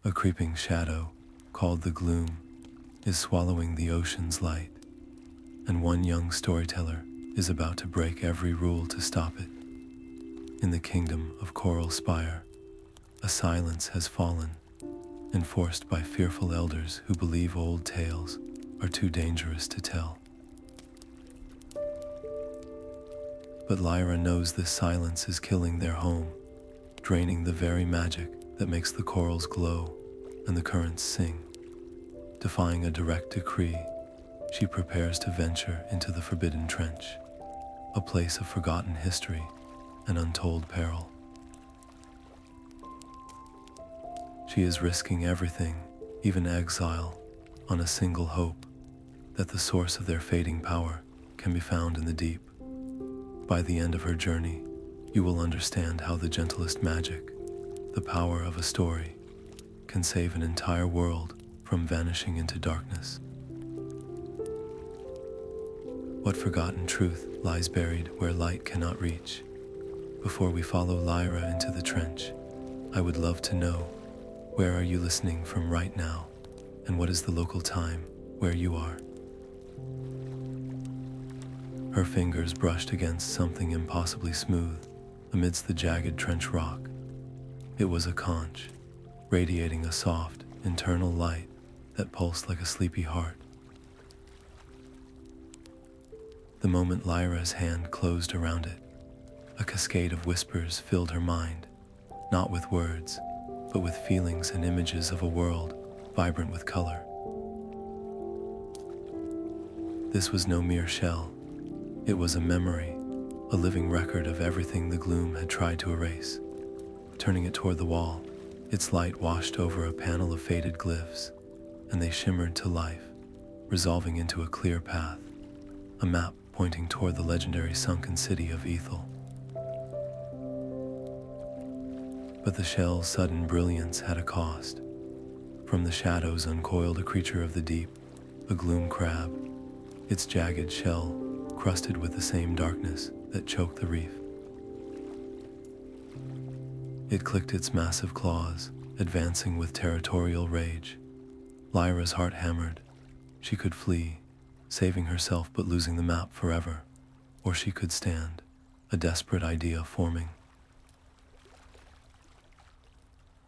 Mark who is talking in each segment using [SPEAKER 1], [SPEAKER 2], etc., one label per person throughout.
[SPEAKER 1] A creeping shadow, called the Gloom, is swallowing the ocean's light, and one young storyteller is about to break every rule to stop it. In the kingdom of Coral Spire, a silence has fallen, enforced by fearful elders who believe old tales are too dangerous to tell. But Lyra knows this silence is killing their home, draining the very magic that makes the corals glow and the currents sing. Defying a direct decree, she prepares to venture into the Forbidden Trench, a place of forgotten history and untold peril. She is risking everything, even exile, on a single hope that the source of their fading power can be found in the deep. By the end of her journey, you will understand how the gentlest magic, the power of a story, can save an entire world from vanishing into darkness. What forgotten truth lies buried where light cannot reach? Before we follow Lyra into the trench, I would love to know, where are you listening from right now, and what is the local time where you are? Her fingers brushed against something impossibly smooth amidst the jagged trench rock. It was a conch, radiating a soft, internal light that pulsed like a sleepy heart. The moment Lyra's hand closed around it, a cascade of whispers filled her mind, not with words, but with feelings and images of a world vibrant with color. This was no mere shell. It was a memory, a living record of everything the Gloom had tried to erase. Turning it toward the wall, its light washed over a panel of faded glyphs, and they shimmered to life, resolving into a clear path, a map pointing toward the legendary sunken city of Ethel. But the shell's sudden brilliance had a cost. From the shadows uncoiled a creature of the deep, a gloom crab, its jagged shell crusted with the same darkness that choked the reef. It clicked its massive claws, advancing with territorial rage. Lyra's heart hammered. She could flee, saving herself but losing the map forever, or she could stand, a desperate idea forming.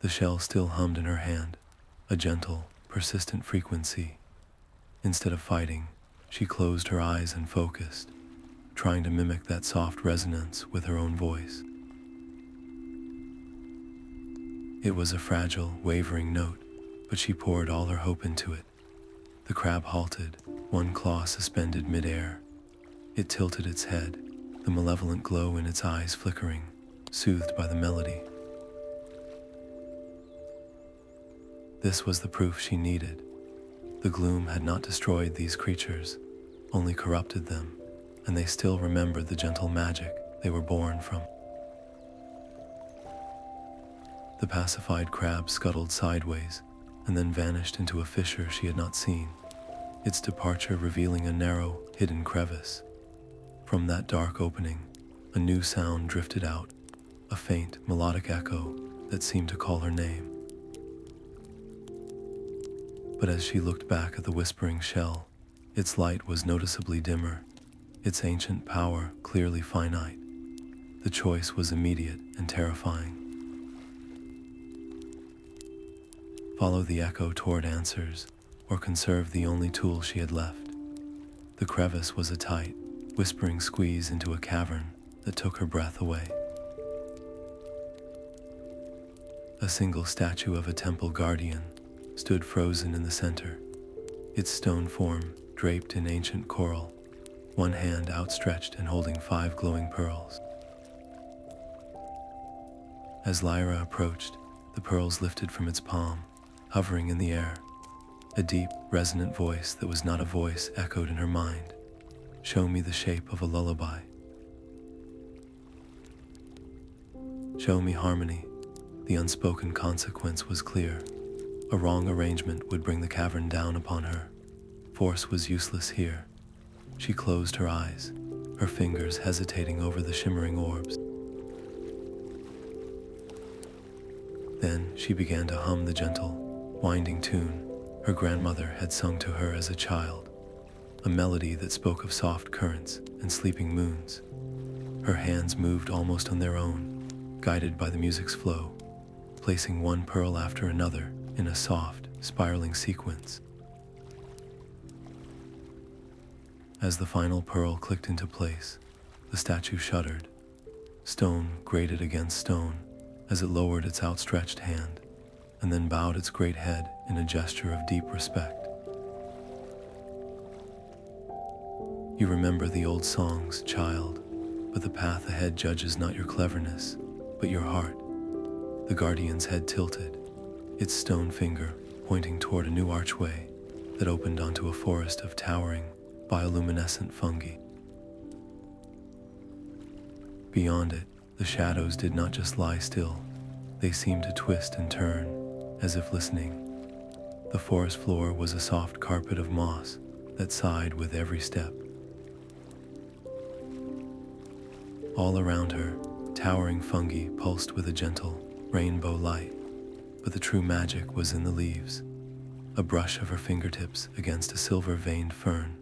[SPEAKER 1] The shell still hummed in her hand, a gentle, persistent frequency. Instead of fighting, she closed her eyes and focused, trying to mimic that soft resonance with her own voice. It was a fragile, wavering note, but she poured all her hope into it. The crab halted, one claw suspended mid-air. It tilted its head, the malevolent glow in its eyes flickering, soothed by the melody. This was the proof she needed. The Gloom had not destroyed these creatures, only corrupted them, and they still remembered the gentle magic they were born from. The pacified crab scuttled sideways, and then vanished into a fissure she had not seen, its departure revealing a narrow, hidden crevice. From that dark opening, a new sound drifted out, a faint, melodic echo that seemed to call her name. But as she looked back at the whispering shell, its light was noticeably dimmer, its ancient power clearly finite. The choice was immediate and terrifying. Follow the echo toward answers, or conserve the only tool she had left. The crevice was a tight, whispering squeeze into a cavern that took her breath away. A single statue of a temple guardian stood frozen in the center, its stone form draped in ancient coral, one hand outstretched and holding 5 glowing pearls. As Lyra approached, the pearls lifted from its palm, hovering in the air. A deep, resonant voice that was not a voice echoed in her mind. Show me the shape of a lullaby. Show me harmony. The unspoken consequence was clear. A wrong arrangement would bring the cavern down upon her. Force was useless here. She closed her eyes, her fingers hesitating over the shimmering orbs. Then she began to hum the gentle, winding tune her grandmother had sung to her as a child, a melody that spoke of soft currents and sleeping moons. Her hands moved almost on their own, guided by the music's flow, placing one pearl after another in a soft, spiraling sequence. As the final pearl clicked into place, the statue shuddered. Stone grated against stone as it lowered its outstretched hand, and then bowed its great head in a gesture of deep respect. You remember the old songs, child, but the path ahead judges not your cleverness, but your heart. The guardian's head tilted, its stone finger pointing toward a new archway that opened onto a forest of towering, bioluminescent fungi. Beyond it, the shadows did not just lie still, they seemed to twist and turn, as if listening. The forest floor was a soft carpet of moss that sighed with every step. All around her, towering fungi pulsed with a gentle, rainbow light, but the true magic was in the leaves. A brush of her fingertips against a silver-veined fern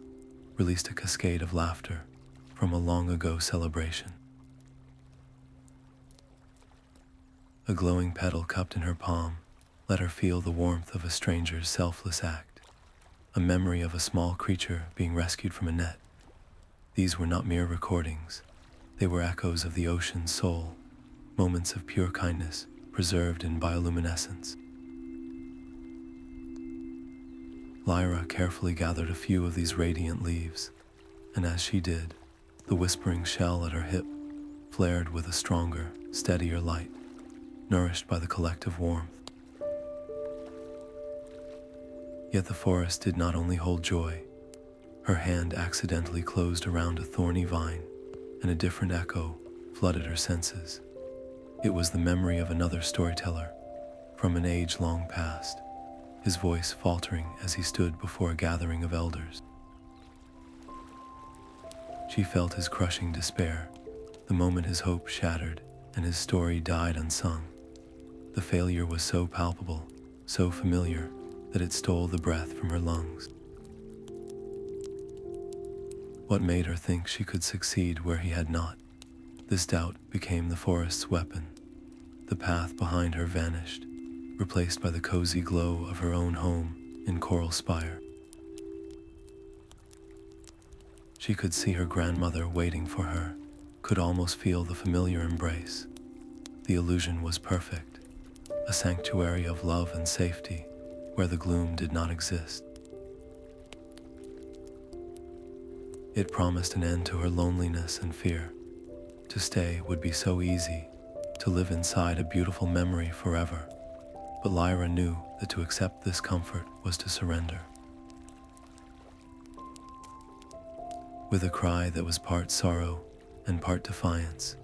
[SPEAKER 1] released a cascade of laughter from a long-ago celebration. A glowing petal cupped in her palm let her feel the warmth of a stranger's selfless act, a memory of a small creature being rescued from a net. These were not mere recordings. They were echoes of the ocean's soul, moments of pure kindness preserved in bioluminescence. Lyra carefully gathered a few of these radiant leaves, and as she did, the whispering shell at her hip flared with a stronger, steadier light, nourished by the collective warmth. Yet the forest did not only hold joy. Her hand accidentally closed around a thorny vine, and a different echo flooded her senses. It was the memory of another storyteller from an age long past, his voice faltering as he stood before a gathering of elders. She felt his crushing despair, the moment his hope shattered and his story died unsung. The failure was so palpable, so familiar, that it stole the breath from her lungs. What made her think she could succeed where he had not? This doubt became the forest's weapon. The path behind her vanished, replaced by the cozy glow of her own home in Coral Spire. She could see her grandmother waiting for her, could almost feel the familiar embrace. The illusion was perfect, a sanctuary of love and safety where the gloom did not exist. It promised an end to her loneliness and fear. To stay would be so easy, to live inside a beautiful memory forever. But Lyra knew that to accept this comfort was to surrender. With a cry that was part sorrow and part defiance,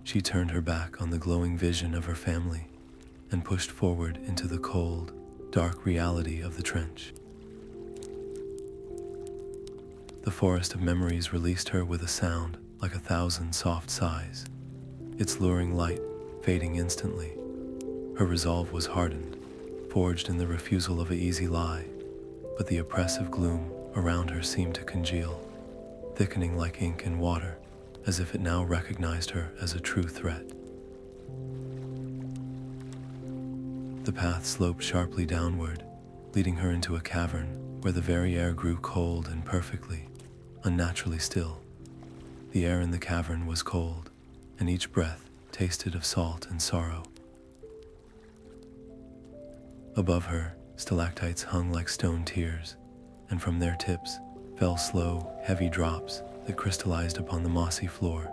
[SPEAKER 1] she turned her back on the glowing vision of her family and pushed forward into the cold, dark reality of the trench. The forest of memories released her with a sound like 1,000 soft sighs, its luring light fading instantly. Her resolve was hardened, forged in the refusal of an easy lie, but the oppressive gloom around her seemed to congeal, thickening like ink in water, as if it now recognized her as a true threat. The path sloped sharply downward, leading her into a cavern where the very air grew cold and perfectly, unnaturally still. The air in the cavern was cold, and each breath tasted of salt and sorrow. Above her, stalactites hung like stone tears, and from their tips fell slow, heavy drops that crystallized upon the mossy floor.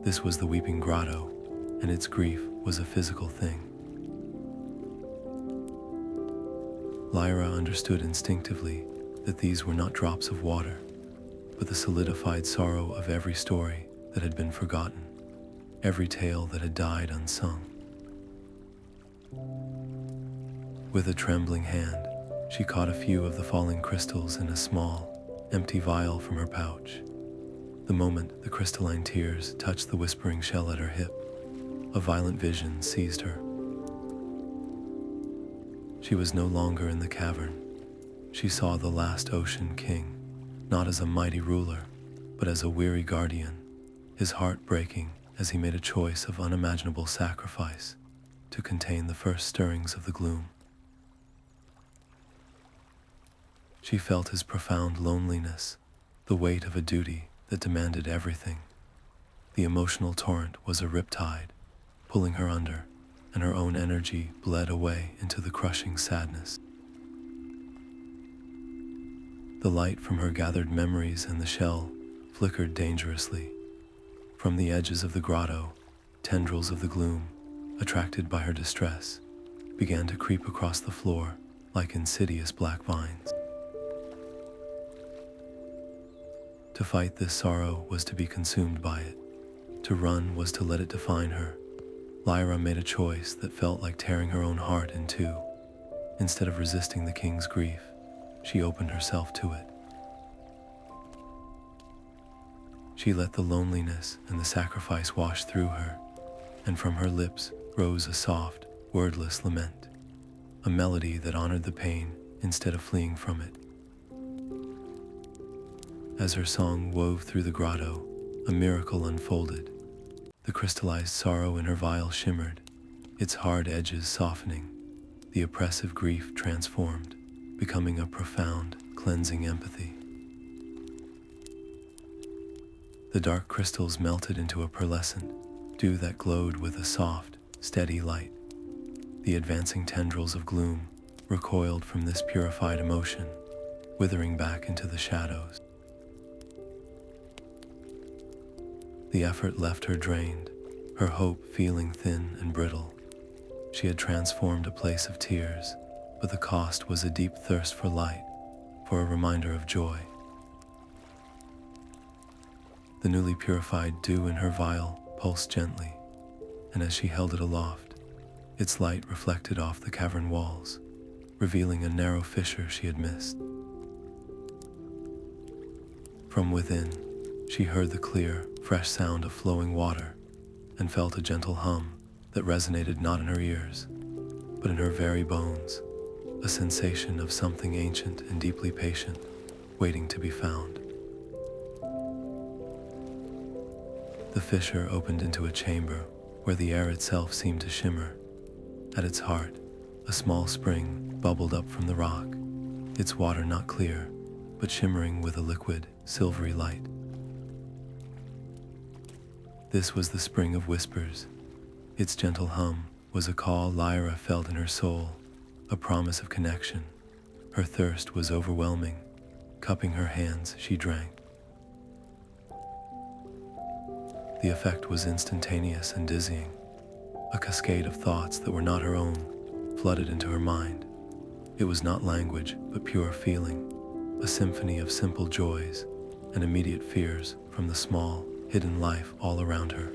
[SPEAKER 1] This was the weeping grotto, and its grief was a physical thing. Lyra understood instinctively that these were not drops of water, but the solidified sorrow of every story that had been forgotten, every tale that had died unsung. With a trembling hand, she caught a few of the falling crystals in a small, empty vial from her pouch. The moment the crystalline tears touched the whispering shell at her hip, a violent vision seized her. She was no longer in the cavern. She saw the last Ocean King, not as a mighty ruler, but as a weary guardian, his heart breaking as he made a choice of unimaginable sacrifice to contain the first stirrings of the gloom. She felt his profound loneliness, the weight of a duty that demanded everything. The emotional torrent was a riptide, pulling her under, and her own energy bled away into the crushing sadness. The light from her gathered memories and the shell flickered dangerously. From the edges of the grotto, tendrils of the gloom, attracted by her distress, began to creep across the floor like insidious black vines. To fight this sorrow was to be consumed by it. To run was to let it define her. Lyra made a choice that felt like tearing her own heart in two. Instead of resisting the king's grief, she opened herself to it. She let the loneliness and the sacrifice wash through her, and from her lips rose a soft, wordless lament, a melody that honored the pain instead of fleeing from it. As her song wove through the grotto, a miracle unfolded. The crystallized sorrow in her vial shimmered, its hard edges softening, the oppressive grief transformed, becoming a profound, cleansing empathy. The dark crystals melted into a pearlescent dew that glowed with a soft, steady light. The advancing tendrils of gloom recoiled from this purified emotion, withering back into the shadows. The effort left her drained, her hope feeling thin and brittle. She had transformed a place of tears, but the cost was a deep thirst for light, for a reminder of joy. The newly purified dew in her vial pulsed gently, and as she held it aloft, its light reflected off the cavern walls, revealing a narrow fissure she had missed. From within, she heard the clear, fresh sound of flowing water and felt a gentle hum that resonated not in her ears, but in her very bones, a sensation of something ancient and deeply patient, waiting to be found. The fissure opened into a chamber where the air itself seemed to shimmer. At its heart, a small spring bubbled up from the rock, its water not clear, but shimmering with a liquid, silvery light. This was the Spring of Whispers. Its gentle hum was a call Lyra felt in her soul, a promise of connection. Her thirst was overwhelming. Cupping her hands, she drank. The effect was instantaneous and dizzying. A cascade of thoughts that were not her own flooded into her mind. It was not language, but pure feeling, a symphony of simple joys and immediate fears from the small, hidden life all around her.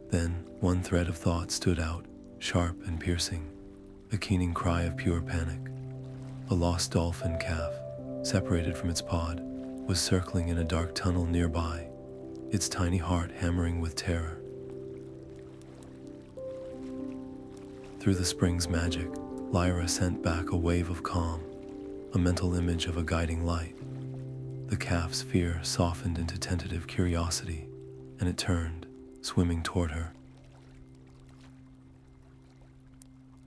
[SPEAKER 1] Then, one thread of thought stood out, sharp and piercing, a keening cry of pure panic. A lost dolphin calf, separated from its pod, was circling in a dark tunnel nearby, its tiny heart hammering with terror. Through the spring's magic, Lyra sent back a wave of calm, a mental image of a guiding light. The calf's fear softened into tentative curiosity, and it turned, swimming toward her.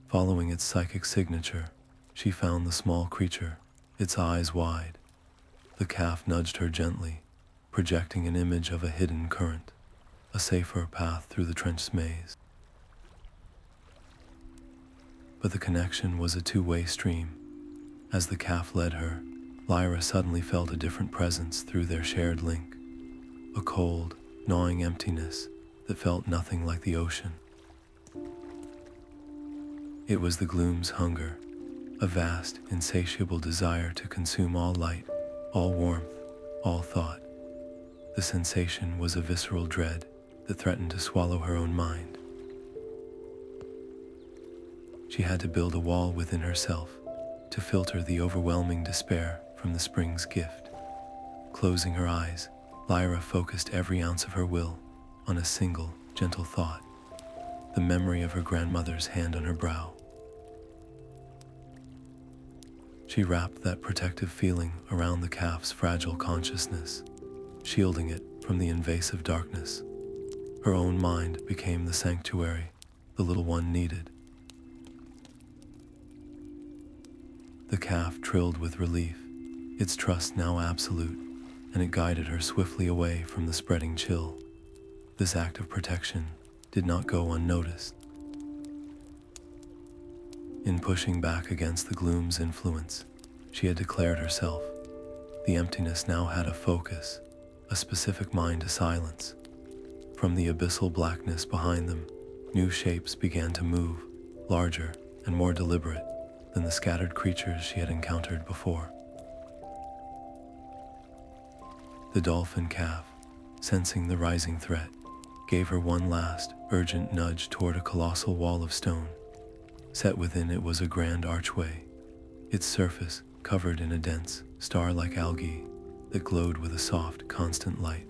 [SPEAKER 1] Following its psychic signature, she found the small creature, its eyes wide. The calf nudged her gently, projecting an image of a hidden current, a safer path through the trench's maze. But the connection was a two-way stream. As the calf led her, Lyra suddenly felt a different presence through their shared link, a cold, gnawing emptiness that felt nothing like the ocean. It was the gloom's hunger, a vast, insatiable desire to consume all light, all warmth, all thought. The sensation was a visceral dread that threatened to swallow her own mind. She had to build a wall within herself to filter the overwhelming despair from the spring's gift. Closing her eyes, Lyra focused every ounce of her will on a single, gentle thought. the memory of her grandmother's hand on her brow. She wrapped that protective feeling around the calf's fragile consciousness, shielding it from the invasive darkness. Her own mind became the sanctuary the little one needed. The calf trilled with relief, its trust now absolute, and it guided her swiftly away from the spreading chill. This act of protection did not go unnoticed. In pushing back against the gloom's influence, she had declared herself. The emptiness now had a focus, a specific mind to silence. From the abyssal blackness behind them, new shapes began to move, larger and more deliberate than the scattered creatures she had encountered before. The dolphin calf, sensing the rising threat, gave her one last, urgent nudge toward a colossal wall of stone. Set within it was a grand archway, its surface covered in a dense, star-like algae that glowed with a soft, constant light.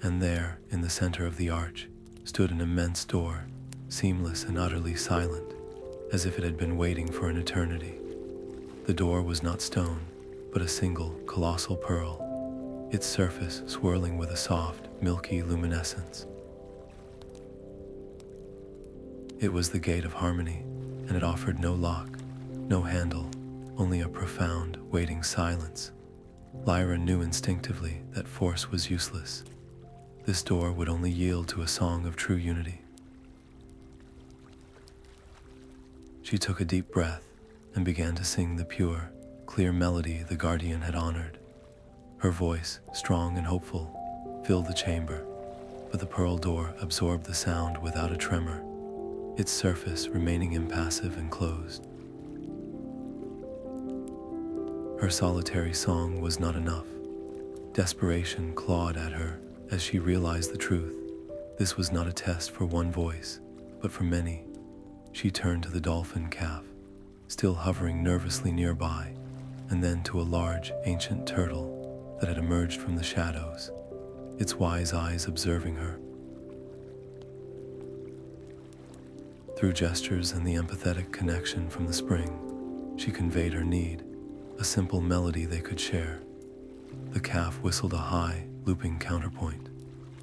[SPEAKER 1] And there, in the center of the arch, stood an immense door, seamless and utterly silent, as if it had been waiting for an eternity. The door was not stone, but a single, colossal pearl, its surface swirling with a soft, milky luminescence. It was the gate of harmony, and it offered no lock, no handle, only a profound, waiting silence. Lyra knew instinctively that force was useless. This door would only yield to a song of true unity. She took a deep breath and began to sing the pure, clear melody the guardian had honored. Her voice, strong and hopeful, filled the chamber, but the pearl door absorbed the sound without a tremor, its surface remaining impassive and closed. Her solitary song was not enough. Desperation clawed at her as she realized the truth. This was not a test for one voice, but for many. She turned to the dolphin calf, still hovering nervously nearby, and then to a large, ancient turtle that had emerged from the shadows, its wise eyes observing her. Through gestures and the empathetic connection from the spring, she conveyed her need, a simple melody they could share. The calf whistled a high, looping counterpoint,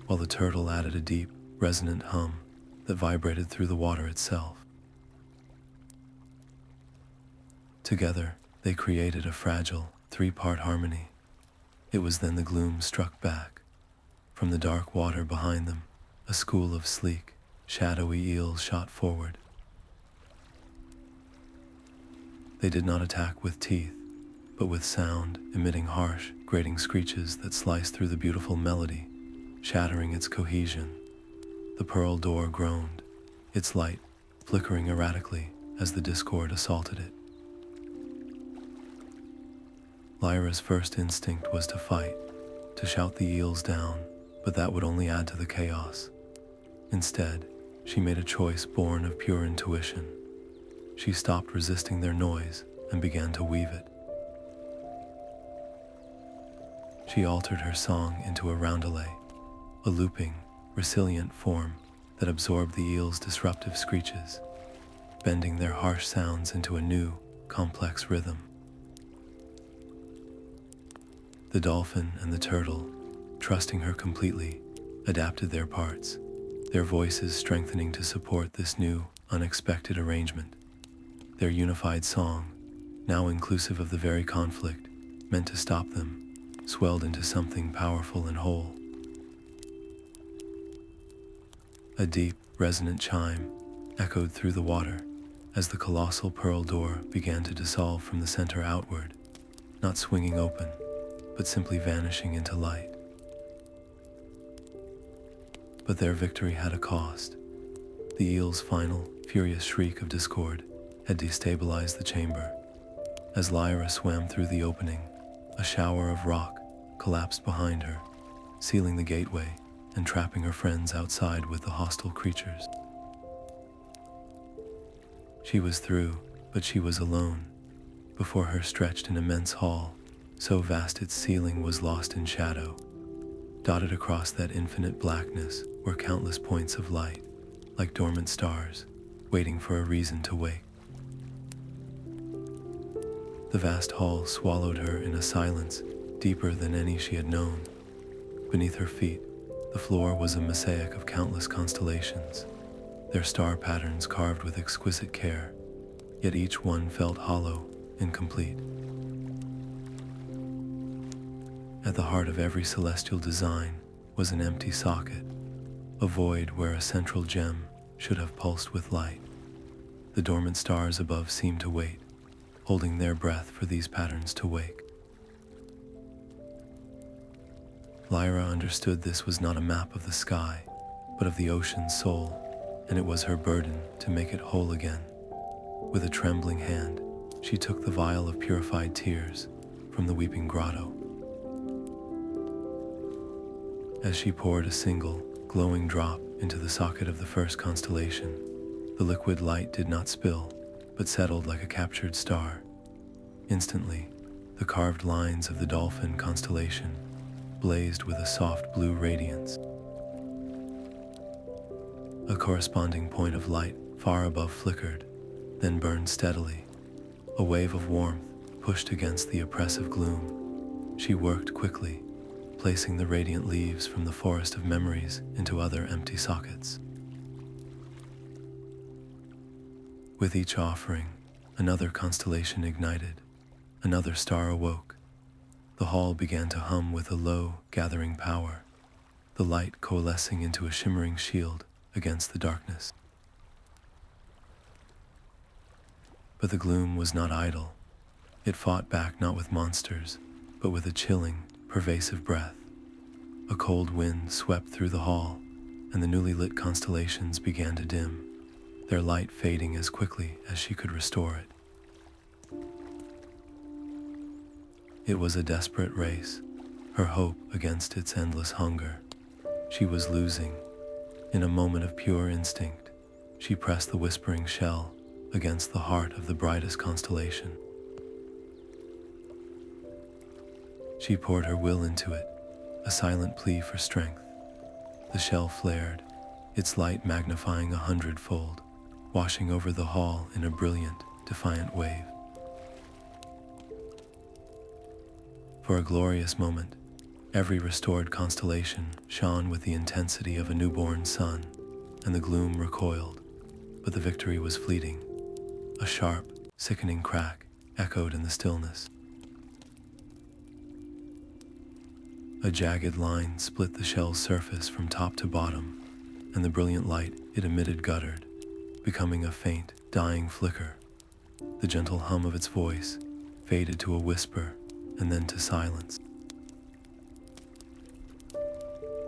[SPEAKER 1] while the turtle added a deep, resonant hum that vibrated through the water itself. Together, they created a fragile, three-part harmony. It was then the gloom struck back. From the dark water behind them, a school of sleek, shadowy eels shot forward. They did not attack with teeth, but with sound, emitting harsh, grating screeches that sliced through the beautiful melody, shattering its cohesion. The pearl door groaned, its light flickering erratically as the discord assaulted it. Lyra's first instinct was to fight, to shout the eels down, but that would only add to the chaos. Instead, she made a choice born of pure intuition. She stopped resisting their noise and began to weave it. She altered her song into a roundelay, a looping, resilient form that absorbed the eels' disruptive screeches, bending their harsh sounds into a new, complex rhythm. The dolphin and the turtle, trusting her completely, adapted their parts, their voices strengthening to support this new, unexpected arrangement. Their unified song, now inclusive of the very conflict meant to stop them, swelled into something powerful and whole. A deep, resonant chime echoed through the water as the colossal pearl door began to dissolve from the center outward, not swinging open, but simply vanishing into light. But their victory had a cost. The eel's final, furious shriek of discord had destabilized the chamber. As Lyra swam through the opening, a shower of rock collapsed behind her, sealing the gateway and trapping her friends outside with the hostile creatures. She was through, but she was alone. Before her stretched an immense hall, so vast its ceiling was lost in shadow. Dotted across that infinite blackness were countless points of light, like dormant stars, waiting for a reason to wake. The vast hall swallowed her in a silence deeper than any she had known. Beneath her feet, the floor was a mosaic of countless constellations, their star patterns carved with exquisite care, yet each one felt hollow, incomplete. At the heart of every celestial design was an empty socket, a void where a central gem should have pulsed with light. The dormant stars above seemed to wait, holding their breath for these patterns to wake. Lyra understood this was not a map of the sky, but of the ocean's soul, and it was her burden to make it whole again. With a trembling hand, she took the vial of purified tears from the weeping Grotto. As she poured a single, glowing drop into the socket of the first constellation, the liquid light did not spill, but settled like a captured star. Instantly, the carved lines of the Dolphin constellation blazed with a soft blue radiance. A corresponding point of light far above flickered, then burned steadily. A wave of warmth pushed against the oppressive gloom. She worked quickly, placing the radiant leaves from the forest of memories into other empty sockets. With each offering, another constellation ignited, another star awoke. The hall began to hum with a low, gathering power, the light coalescing into a shimmering shield against the darkness. But the gloom was not idle. It fought back not with monsters, but with a chilling, pervasive breath. A cold wind swept through the hall, and the newly lit constellations began to dim, their light fading as quickly as she could restore it. It was a desperate race, her hope against its endless hunger. She was losing. In a moment of pure instinct, she pressed the whispering shell against the heart of the brightest constellation. She poured her will into it, a silent plea for strength. The shell flared, its light magnifying 100-fold, washing over the hall in a brilliant, defiant wave. For a glorious moment, every restored constellation shone with the intensity of a newborn sun, and the gloom recoiled, but the victory was fleeting. A sharp, sickening crack echoed in the stillness. A jagged line split the shell's surface from top to bottom, and the brilliant light it emitted guttered, becoming a faint, dying flicker. The gentle hum of its voice faded to a whisper and then to silence.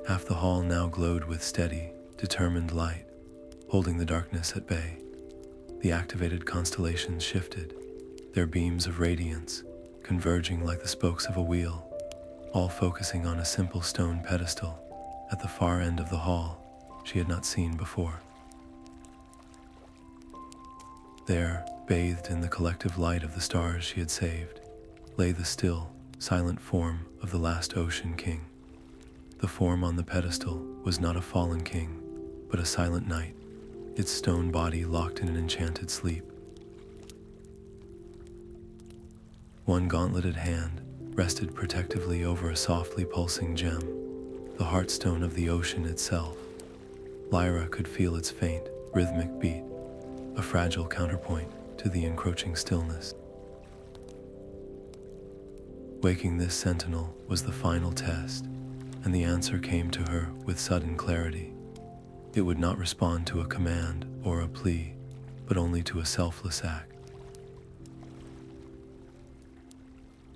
[SPEAKER 1] Half the hall now glowed with steady, determined light, holding the darkness at bay. The activated constellations shifted, their beams of radiance converging like the spokes of a wheel, all focusing on a simple stone pedestal at the far end of the hall she had not seen before. There, bathed in the collective light of the stars she had saved, lay the still, silent form of the last Ocean King. The form on the pedestal was not a fallen king, but a silent knight, its stone body locked in an enchanted sleep. One gauntleted hand rested protectively over a softly pulsing gem, the Heartstone of the ocean itself. Lyra could feel its faint, rhythmic beat, a fragile counterpoint to the encroaching stillness. Waking this sentinel was the final test, and the answer came to her with sudden clarity. It would not respond to a command or a plea, but only to a selfless act.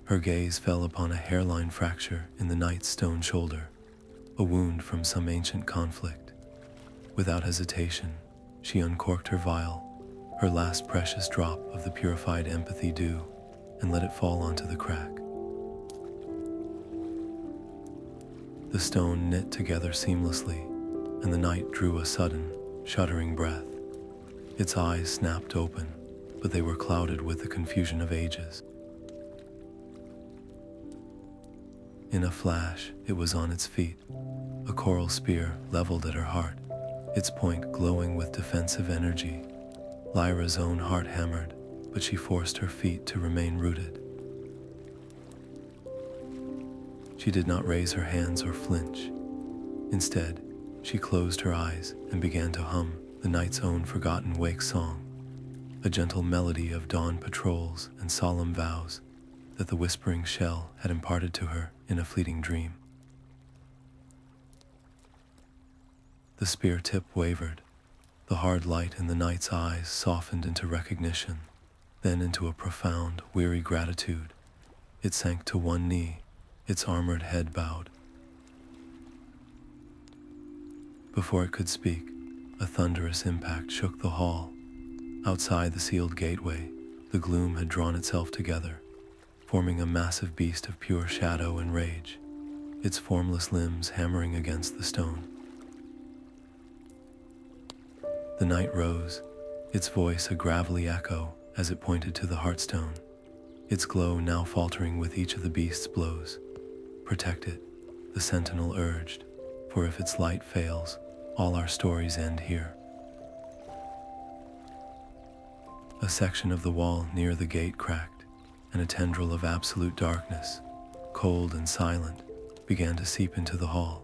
[SPEAKER 1] Her gaze fell upon a hairline fracture in the knight's stone shoulder, a wound from some ancient conflict. Without hesitation, she uncorked her vial, her last precious drop of the purified empathy dew, and let it fall onto the crack. The stone knit together seamlessly, and the knight drew a sudden, shuddering breath. Its eyes snapped open, but they were clouded with the confusion of ages. In a flash, it was on its feet, a coral spear leveled at her heart, its point glowing with defensive energy. Lyra's own heart hammered, but she forced her feet to remain rooted. She did not raise her hands or flinch. Instead, she closed her eyes and began to hum the night's own forgotten wake song, a gentle melody of dawn patrols and solemn vows that the whispering shell had imparted to her in a fleeting dream. The spear tip wavered. The hard light in the night's eyes softened into recognition, then into a profound, weary gratitude. It sank to one knee, its armored head bowed. Before it could speak, a thunderous impact shook the hall. Outside the sealed gateway, the gloom had drawn itself together, forming a massive beast of pure shadow and rage, its formless limbs hammering against the stone. The night rose, its voice a gravelly echo as it pointed to the Heartstone, its glow now faltering with each of the beast's blows. "Protect it," the Sentinel urged, "for if its light fails, all our stories end here." A section of the wall near the gate cracked, and a tendril of absolute darkness, cold and silent, began to seep into the hall.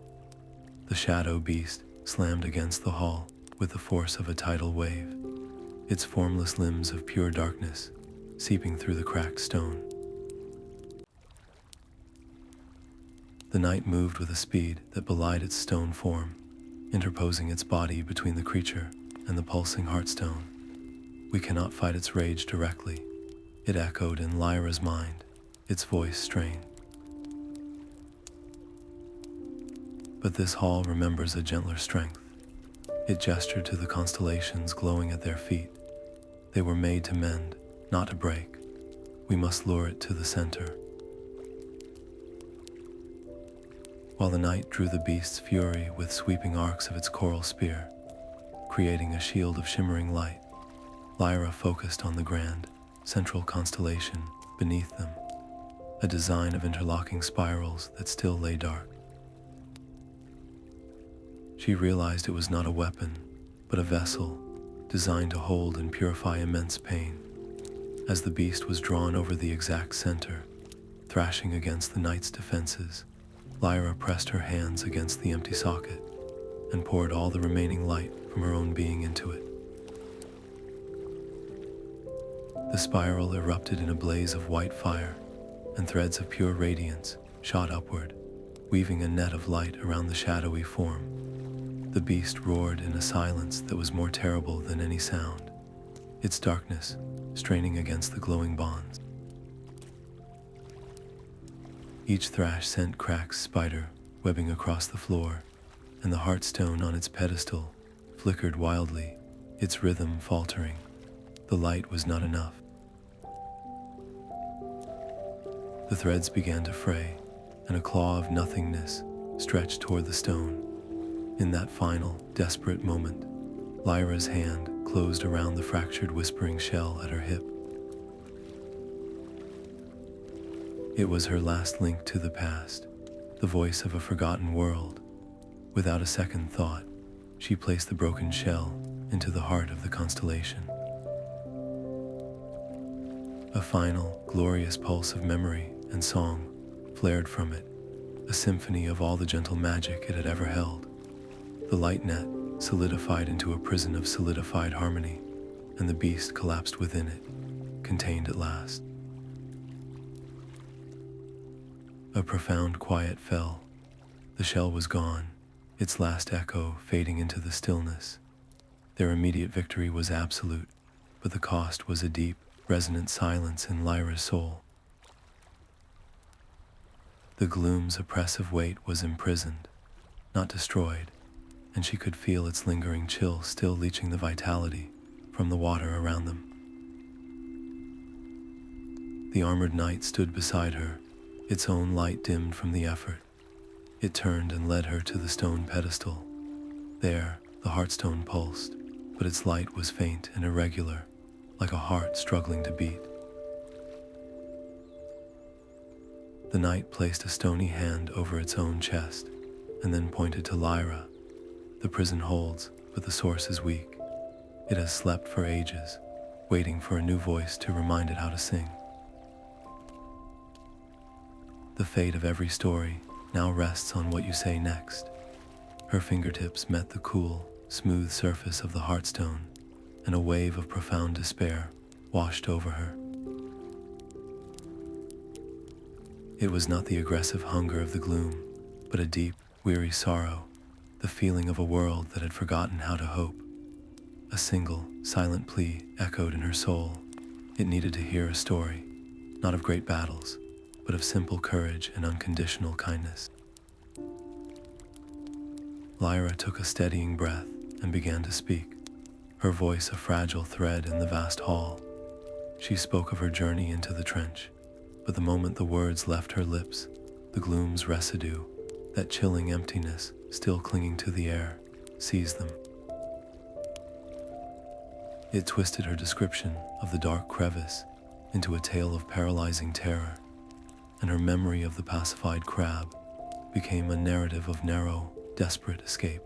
[SPEAKER 1] The shadow beast slammed against the hall with the force of a tidal wave, its formless limbs of pure darkness seeping through the cracked stone. The night moved with a speed that belied its stone form, interposing its body between the creature and the pulsing Heartstone. "We cannot fight its rage directly," it echoed in Lyra's mind, its voice strained. But this hall remembers a gentler strength. It gestured to the constellations glowing at their feet. They were made to mend, not to break. We must lure it to the center. While the night drew the beast's fury with sweeping arcs of its coral spear, creating a shield of shimmering light, Lyra focused on the grand, central constellation beneath them, a design of interlocking spirals that still lay dark. She realized it was not a weapon, but a vessel designed to hold and purify immense pain. As the beast was drawn over the exact center, thrashing against the night's defenses, Lyra pressed her hands against the empty socket and poured all the remaining light from her own being into it. The spiral erupted in a blaze of white fire, and threads of pure radiance shot upward, weaving a net of light around the shadowy form. The beast roared in a silence that was more terrible than any sound, its darkness straining against the glowing bonds. Each thrash sent cracks spider webbing across the floor, and the Heartstone on its pedestal flickered wildly, its rhythm faltering. The light was not enough. The threads began to fray, and a claw of nothingness stretched toward the stone. In that final, desperate moment, Lyra's hand closed around the fractured whispering shell at her hip. It was her last link to the past, the voice of a forgotten world. Without a second thought, she placed the broken shell into the heart of the constellation. A final, glorious pulse of memory and song flared from it, a symphony of all the gentle magic it had ever held. The light net solidified into a prison of solidified harmony, and the beast collapsed within it, contained at last. A profound quiet fell. The shell was gone, its last echo fading into the stillness. Their immediate victory was absolute, but the cost was a deep, resonant silence in Lyra's soul. The gloom's oppressive weight was imprisoned, not destroyed, and she could feel its lingering chill still leaching the vitality from the water around them. The armored knight stood beside her, its own light dimmed from the effort. It turned and led her to the stone pedestal. There, the Heartstone pulsed, but its light was faint and irregular, like a heart struggling to beat. The knight placed a stony hand over its own chest, and then pointed to Lyra. The prison holds, but the source is weak. It has slept for ages, waiting for a new voice to remind it how to sing. The fate of every story now rests on what you say next. Her fingertips met the cool, smooth surface of the Heartstone, and a wave of profound despair washed over her. It was not the aggressive hunger of the gloom, but a deep, weary sorrow, the feeling of a world that had forgotten how to hope. A single, silent plea echoed in her soul. It needed to hear a story, not of great battles, but of simple courage and unconditional kindness. Lyra took a steadying breath and began to speak, her voice a fragile thread in the vast hall. She spoke of her journey into the trench, but the moment the words left her lips, the gloom's residue, that chilling emptiness still clinging to the air, seized them. It twisted her description of the dark crevice into a tale of paralyzing terror, and her memory of the pacified crab became a narrative of narrow, desperate escape.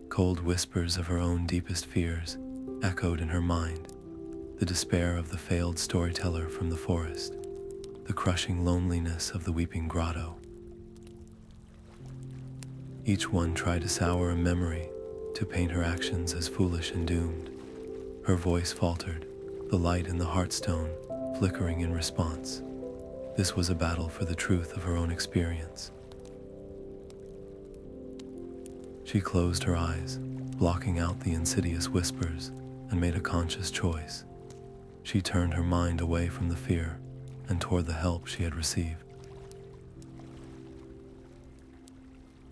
[SPEAKER 1] Cold whispers of her own deepest fears echoed in her mind, the despair of the failed storyteller from the forest, the crushing loneliness of the weeping grotto. Each one tried to sour a memory, to paint her actions as foolish and doomed. Her voice faltered, the light in the Heartstone flickering in response. This was a battle for the truth of her own experience. She closed her eyes, blocking out the insidious whispers, and made a conscious choice. She turned her mind away from the fear and toward the help she had received.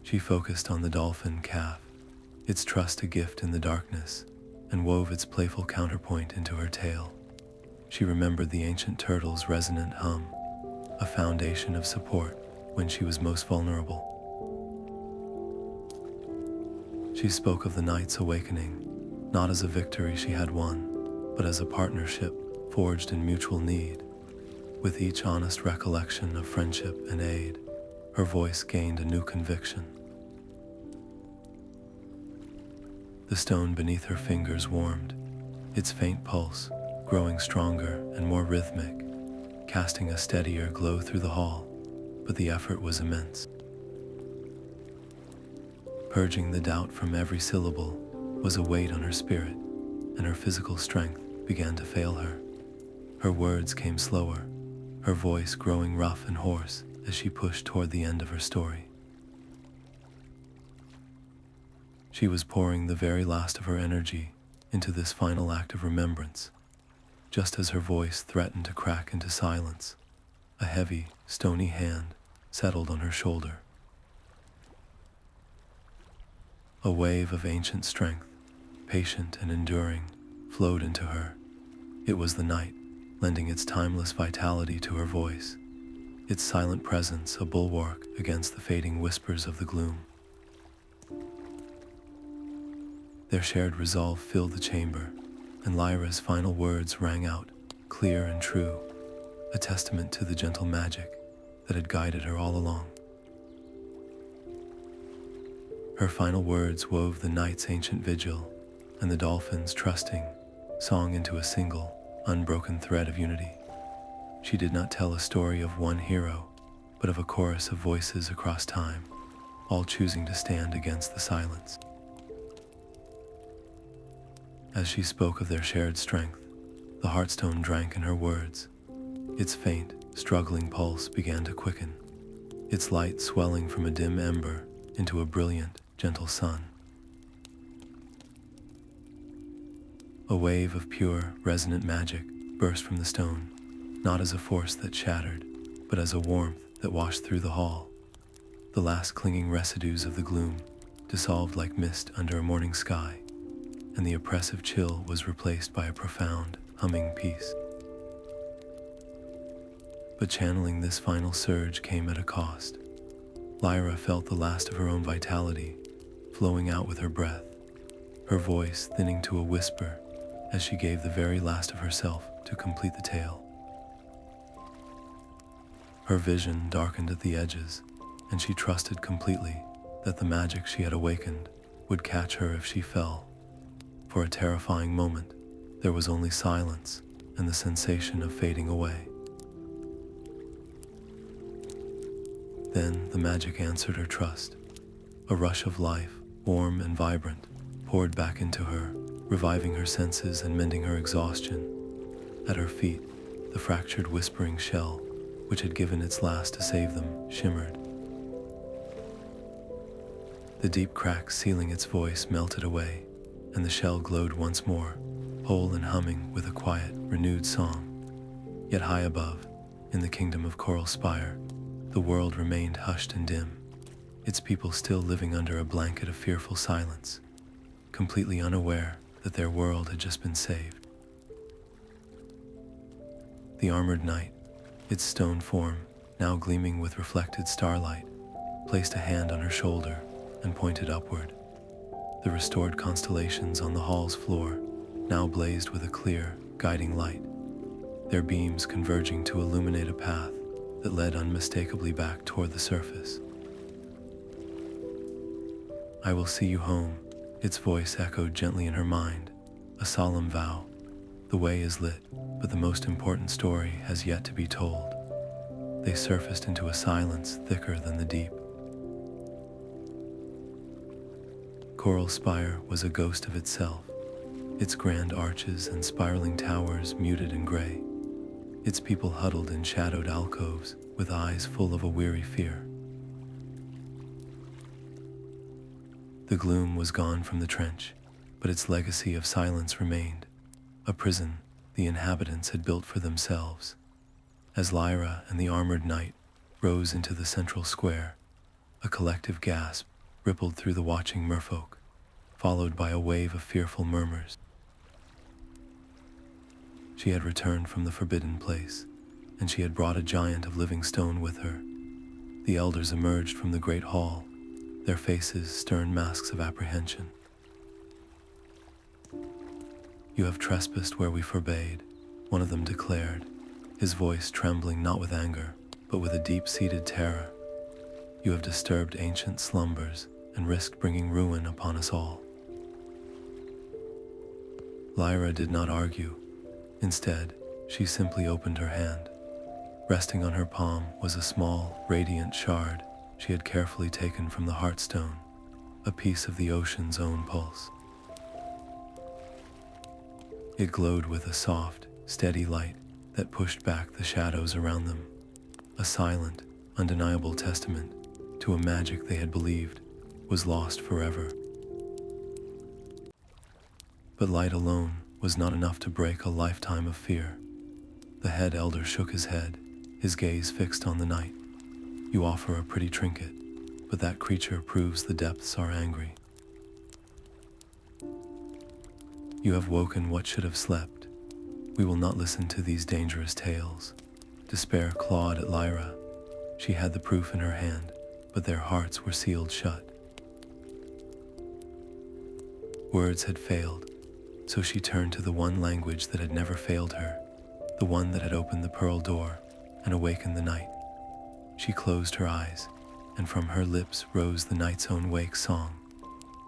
[SPEAKER 1] She focused on the dolphin calf, its trust a gift in the darkness, and wove its playful counterpoint into her tale. She remembered the ancient turtle's resonant hum, a foundation of support when she was most vulnerable. She spoke of the night's awakening, not as a victory she had won, but as a partnership forged in mutual need. With each honest recollection of friendship and aid, her voice gained a new conviction. The stone beneath her fingers warmed, its faint pulse growing stronger and more rhythmic, casting a steadier glow through the hall, but the effort was immense. Purging the doubt from every syllable was a weight on her spirit, and her physical strength began to fail her. Her words came slower, her voice growing rough and hoarse as she pushed toward the end of her story. She was pouring the very last of her energy into this final act of remembrance. Just as her voice threatened to crack into silence, a heavy, stony hand settled on her shoulder. A wave of ancient strength, patient and enduring, flowed into her. It was the night, lending its timeless vitality to her voice, its silent presence a bulwark against the fading whispers of the gloom. Their shared resolve filled the chamber, and Lyra's final words rang out, clear and true, a testament to the gentle magic that had guided her all along. Her final words wove the night's ancient vigil and the dolphin's trusting song into a single, unbroken thread of unity. She did not tell a story of one hero, but of a chorus of voices across time, all choosing to stand against the silence. As she spoke of their shared strength, the Heartstone drank in her words. Its faint, struggling pulse began to quicken, its light swelling from a dim ember into a brilliant, gentle sun. A wave of pure, resonant magic burst from the stone, not as a force that shattered, but as a warmth that washed through the hall. The last clinging residues of the gloom dissolved like mist under a morning sky, and the oppressive chill was replaced by a profound, humming peace. But channeling this final surge came at a cost. Lyra felt the last of her own vitality flowing out with her breath, her voice thinning to a whisper as she gave the very last of herself to complete the tale. Her vision darkened at the edges, and she trusted completely that the magic she had awakened would catch her if she fell. For a terrifying moment, there was only silence and the sensation of fading away. Then the magic answered her trust. A rush of life, warm and vibrant, poured back into her, reviving her senses and mending her exhaustion. At her feet, the fractured whispering shell, which had given its last to save them, shimmered. The deep crack sealing its voice melted away, and the shell glowed once more, whole and humming with a quiet, renewed song. Yet high above, in the kingdom of Coral Spire, the world remained hushed and dim, its people still living under a blanket of fearful silence, completely unaware that their world had just been saved. The armored knight, its stone form now gleaming with reflected starlight, placed a hand on her shoulder and pointed upward. The restored constellations on the hall's floor now blazed with a clear, guiding light, their beams converging to illuminate a path that led unmistakably back toward the surface. "I will see you home," its voice echoed gently in her mind, a solemn vow. The way is lit, but the most important story has yet to be told. They surfaced into a silence thicker than the deep. Coral Spire was a ghost of itself, its grand arches and spiraling towers muted and gray, its people huddled in shadowed alcoves with eyes full of a weary fear. The gloom was gone from the trench, but its legacy of silence remained, a prison the inhabitants had built for themselves. As Lyra and the armored knight rose into the central square, a collective gasp rippled through the watching merfolk, followed by a wave of fearful murmurs. She had returned from the forbidden place, and she had brought a giant of living stone with her. The elders emerged from the great hall, their faces stern masks of apprehension. "You have trespassed where we forbade," one of them declared, his voice trembling not with anger, but with a deep-seated terror. "You have disturbed ancient slumbers and risked bringing ruin upon us all." Lyra did not argue. Instead, she simply opened her hand. Resting on her palm was a small, radiant shard she had carefully taken from the Heartstone, a piece of the ocean's own pulse. It glowed with a soft, steady light that pushed back the shadows around them, a silent, undeniable testament to a magic they had believed was lost forever. But light alone was not enough to break a lifetime of fear. The head elder shook his head, his gaze fixed on the night. "You offer a pretty trinket, but that creature proves the depths are angry. You have woken what should have slept. We will not listen to these dangerous tales." Despair clawed at Lyra. She had the proof in her hand, but their hearts were sealed shut. Words had failed, so she turned to the one language that had never failed her, the one that had opened the pearl door and awakened the night. She closed her eyes, and from her lips rose the night's own wake song,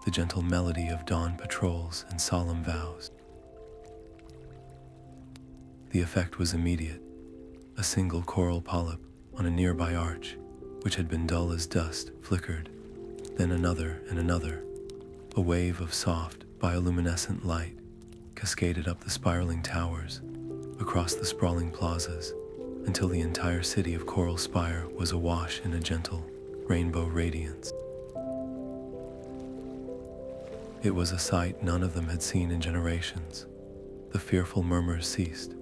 [SPEAKER 1] the gentle melody of dawn patrols and solemn vows. The effect was immediate. A single coral polyp on a nearby arch, which had been dull as dust, flickered, then another and another. A wave of soft, bioluminescent light cascaded up the spiraling towers, across the sprawling plazas, until the entire city of Coral Spire was awash in a gentle, rainbow radiance. It was a sight none of them had seen in generations. The fearful murmurs ceased.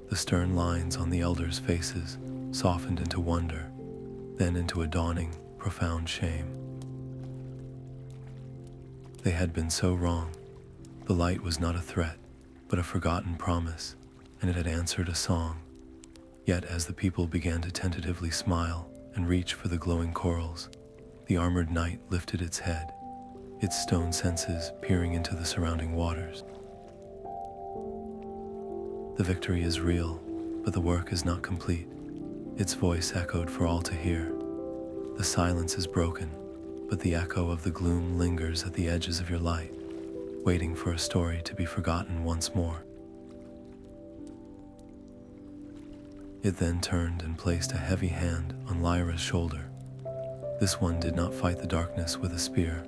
[SPEAKER 1] The stern lines on the elders' faces softened into wonder, then into a dawning, profound shame. They had been so wrong. The light was not a threat, but a forgotten promise, and it had answered a song. Yet as the people began to tentatively smile and reach for the glowing corals, the armored knight lifted its head, its stone senses peering into the surrounding waters. "The victory is real, but the work is not complete. Its voice echoed for all to hear. The silence is broken, but the echo of the gloom lingers at the edges of your light, waiting for a story to be forgotten once more. It then turned and placed a heavy hand on Lyra's shoulder. This one did not fight the darkness with a spear,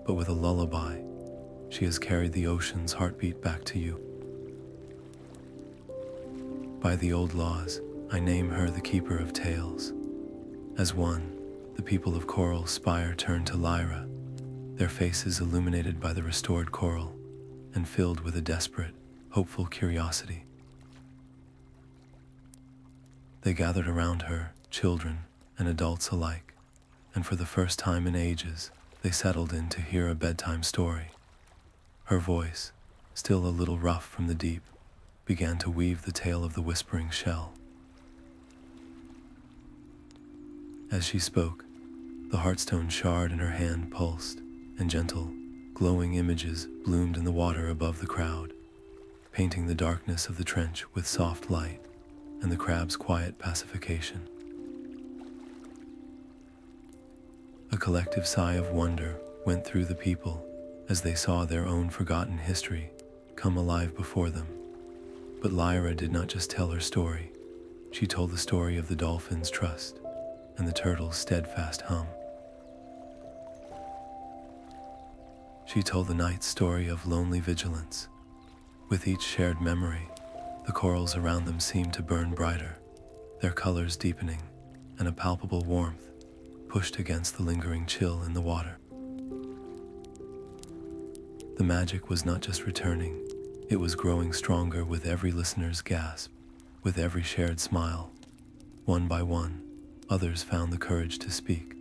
[SPEAKER 1] but with a lullaby. She has carried the ocean's heartbeat back to you. By the old laws, I name her the Keeper of Tales. As one, the people of Coral Spire turned to Lyra, their faces illuminated by the restored coral and filled with a desperate, hopeful curiosity. They gathered around her, children and adults alike, and for the first time in ages, they settled in to hear a bedtime story. Her voice, still a little rough from the deep, began to weave the tale of the whispering shell. As she spoke, the Heartstone shard in her hand pulsed, and gentle, glowing images bloomed in the water above the crowd, painting the darkness of the trench with soft light and the crab's quiet pacification. A collective sigh of wonder went through the people as they saw their own forgotten history come alive before them. But Lyra did not just tell her story. She told the story of the dolphin's trust and the turtle's steadfast hum. She told the night's story of lonely vigilance. With each shared memory, the corals around them seemed to burn brighter, their colors deepening, and a palpable warmth pushed against the lingering chill in the water. The magic was not just returning, it was growing stronger with every listener's gasp, with every shared smile. One by one, others found the courage to speak.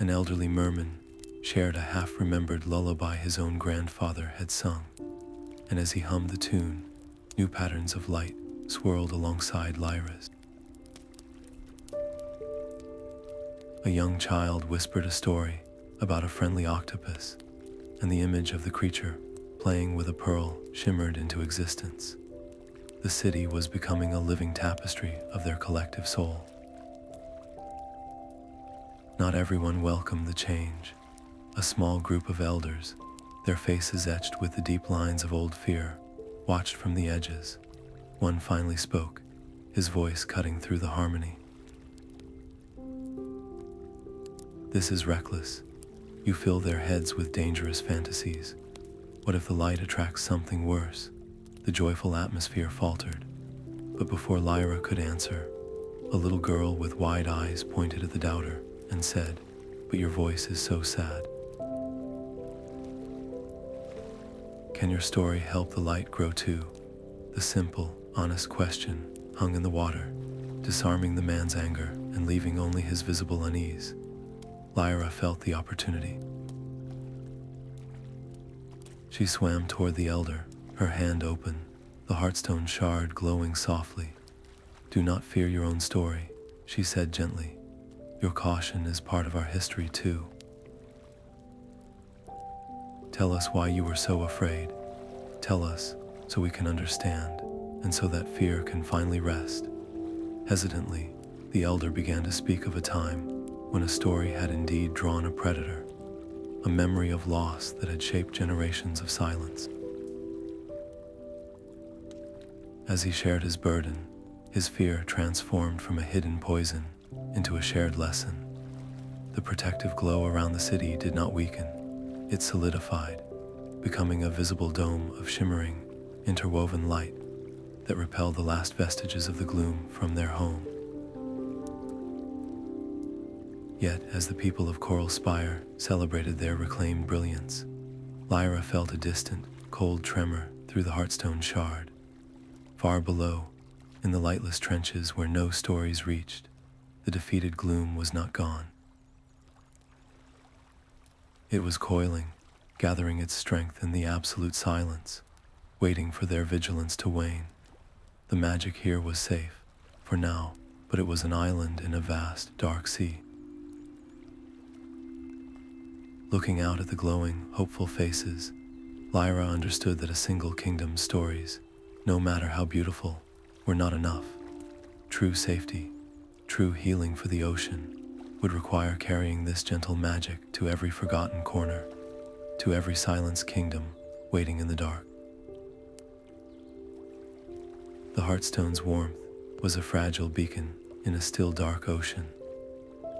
[SPEAKER 1] An elderly merman shared a half-remembered lullaby his own grandfather had sung, and as he hummed the tune, new patterns of light swirled alongside Lyra's. A young child whispered a story about a friendly octopus, and the image of the creature playing with a pearl shimmered into existence. The city was becoming a living tapestry of their collective soul. Not everyone welcomed the change. A small group of elders, their faces etched with the deep lines of old fear, watched from the edges. One finally spoke, his voice cutting through the harmony. "This is reckless. You fill their heads with dangerous fantasies. What if the light attracts something worse?" The joyful atmosphere faltered, but before Lyra could answer, a little girl with wide eyes pointed at the doubter and said, "But your voice is so sad. Can your story help the light grow too?" The simple, honest question hung in the water, disarming the man's anger and leaving only his visible unease. Lyra felt the opportunity. She swam toward the elder, her hand open, the Heartstone shard glowing softly. "Do not fear your own story," she said gently. "Your caution is part of our history too. Tell us why you were so afraid. Tell us so we can understand, and so that fear can finally rest." Hesitantly, the elder began to speak of a time when a story had indeed drawn a predator, a memory of loss that had shaped generations of silence. As he shared his burden, his fear transformed from a hidden poison into a shared lesson. The protective glow around the city did not weaken, it solidified, becoming a visible dome of shimmering, interwoven light that repelled the last vestiges of the gloom from their home. Yet, as the people of Coral Spire celebrated their reclaimed brilliance, Lyra felt a distant, cold tremor through the Heartstone shard. Far below, in the lightless trenches where no stories reached, the defeated gloom was not gone. It was coiling, gathering its strength in the absolute silence, waiting for their vigilance to wane. The magic here was safe, for now, but it was an island in a vast, dark sea. Looking out at the glowing, hopeful faces, Lyra understood that a single kingdom's stories, no matter how beautiful, were not enough. True safety, true healing for the ocean, would require carrying this gentle magic to every forgotten corner, to every silenced kingdom waiting in the dark. The Heartstone's warmth was a fragile beacon in a still dark ocean.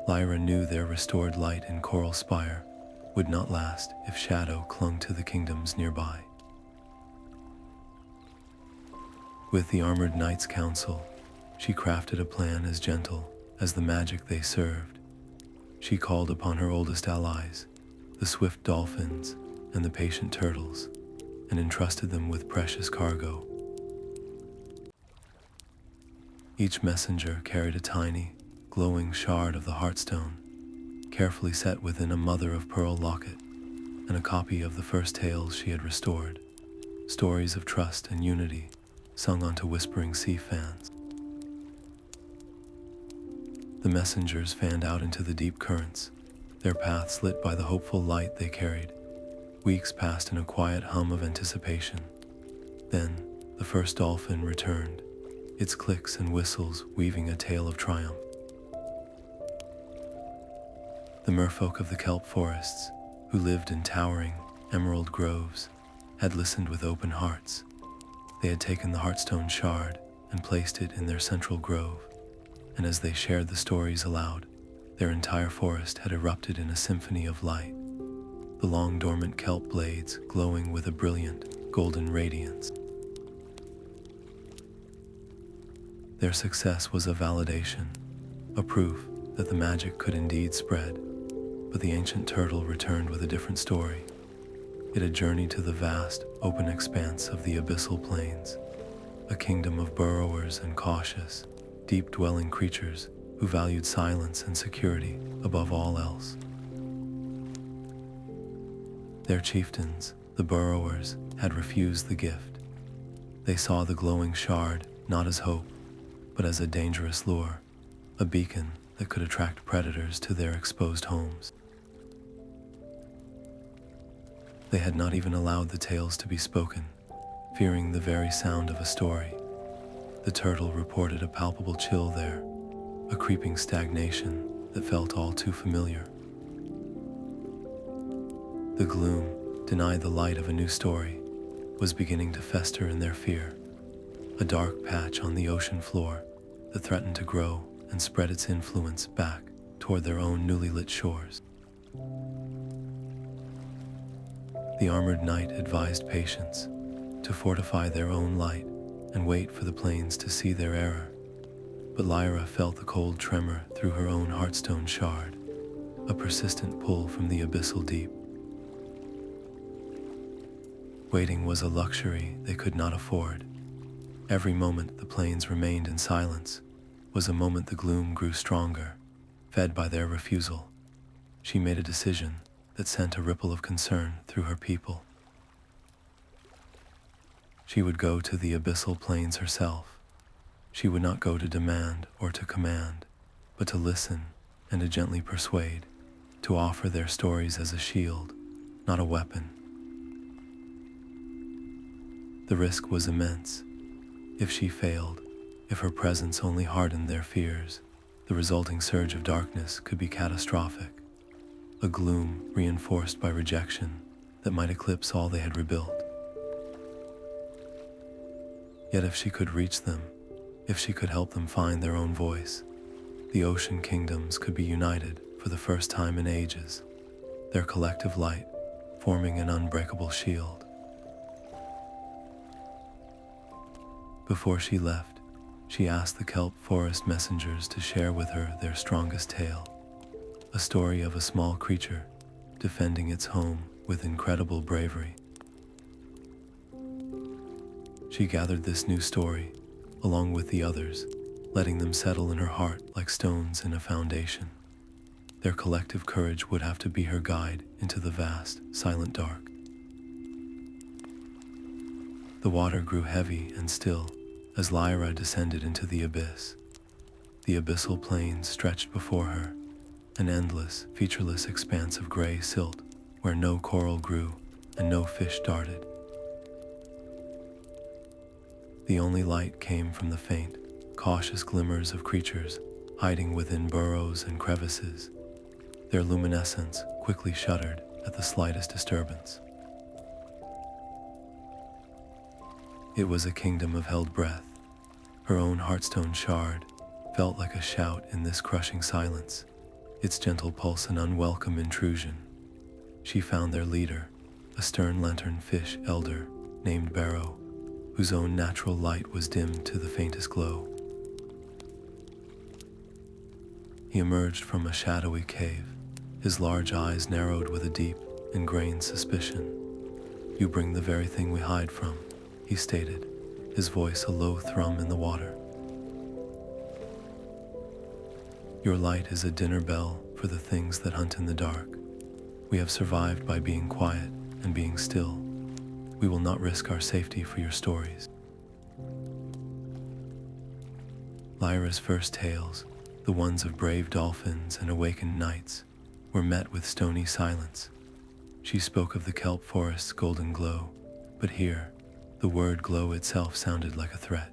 [SPEAKER 1] Lyra knew their restored light in Coral Spire would not last if shadow clung to the kingdoms nearby. With the armored knights' council, she crafted a plan as gentle as the magic they served. She called upon her oldest allies, the swift dolphins and the patient turtles, and entrusted them with precious cargo. Each messenger carried a tiny, glowing shard of the Heartstone, carefully set within a mother-of-pearl locket, and a copy of the first tales she had restored, stories of trust and unity sung onto whispering sea fans. The messengers fanned out into the deep currents, their paths lit by the hopeful light they carried. Weeks passed in a quiet hum of anticipation. Then, the first dolphin returned, its clicks and whistles weaving a tale of triumph. The merfolk of the kelp forests, who lived in towering, emerald groves, had listened with open hearts. They had taken the Heartstone shard and placed it in their central grove, and as they shared the stories aloud, their entire forest had erupted in a symphony of light, the long dormant kelp blades glowing with a brilliant, golden radiance. Their success was a validation, a proof that the magic could indeed spread, but the ancient turtle returned with a different story. It had journeyed to the vast, open expanse of the Abyssal plains, a kingdom of burrowers and cautious, deep-dwelling creatures who valued silence and security above all else. Their chieftains, the burrowers, had refused the gift. They saw the glowing shard not as hope, but as a dangerous lure, a beacon that could attract predators to their exposed homes. They had not even allowed the tales to be spoken, fearing the very sound of a story. The turtle reported a palpable chill there, a creeping stagnation that felt all too familiar. The gloom, denied the light of a new story, was beginning to fester in their fear, a dark patch on the ocean floor that threatened to grow and spread its influence back toward their own newly lit shores. The armored knight advised patience, to fortify their own light and wait for the plains to see their error. But Lyra felt the cold tremor through her own Heartstone shard, a persistent pull from the abyssal deep. Waiting was a luxury they could not afford. Every moment the plains remained in silence was a moment the gloom grew stronger, fed by their refusal. She made a decision that sent a ripple of concern through her people. She would go to the abyssal plains herself. She would not go to demand or to command, but to listen and to gently persuade, to offer their stories as a shield, not a weapon. The risk was immense. If she failed, if her presence only hardened their fears, the resulting surge of darkness could be catastrophic, a gloom reinforced by rejection that might eclipse all they had rebuilt. Yet if she could reach them, if she could help them find their own voice, the ocean kingdoms could be united for the first time in ages, their collective light forming an unbreakable shield. Before she left, she asked the kelp forest messengers to share with her their strongest tale, a story of a small creature defending its home with incredible bravery. She gathered this new story, along with the others, letting them settle in her heart like stones in a foundation. Their collective courage would have to be her guide into the vast, silent dark. The water grew heavy and still as Lyra descended into the abyss. The abyssal plains stretched before her, an endless, featureless expanse of gray silt where no coral grew and no fish darted. The only light came from the faint, cautious glimmers of creatures hiding within burrows and crevices. Their luminescence quickly shuddered at the slightest disturbance. It was a kingdom of held breath. Her own Heartstone shard felt like a shout in this crushing silence, its gentle pulse an unwelcome intrusion. She found their leader, a stern lantern-fish elder named Barrow, whose own natural light was dimmed to the faintest glow. He emerged from a shadowy cave, his large eyes narrowed with a deep, ingrained suspicion. "You bring the very thing we hide from," he stated, his voice a low thrum in the water. "Your light is a dinner bell for the things that hunt in the dark. We have survived by being quiet and being still. We will not risk our safety for your stories." Lyra's first tales, the ones of brave dolphins and awakened knights, were met with stony silence. She spoke of the kelp forest's golden glow, but here, the word glow itself sounded like a threat.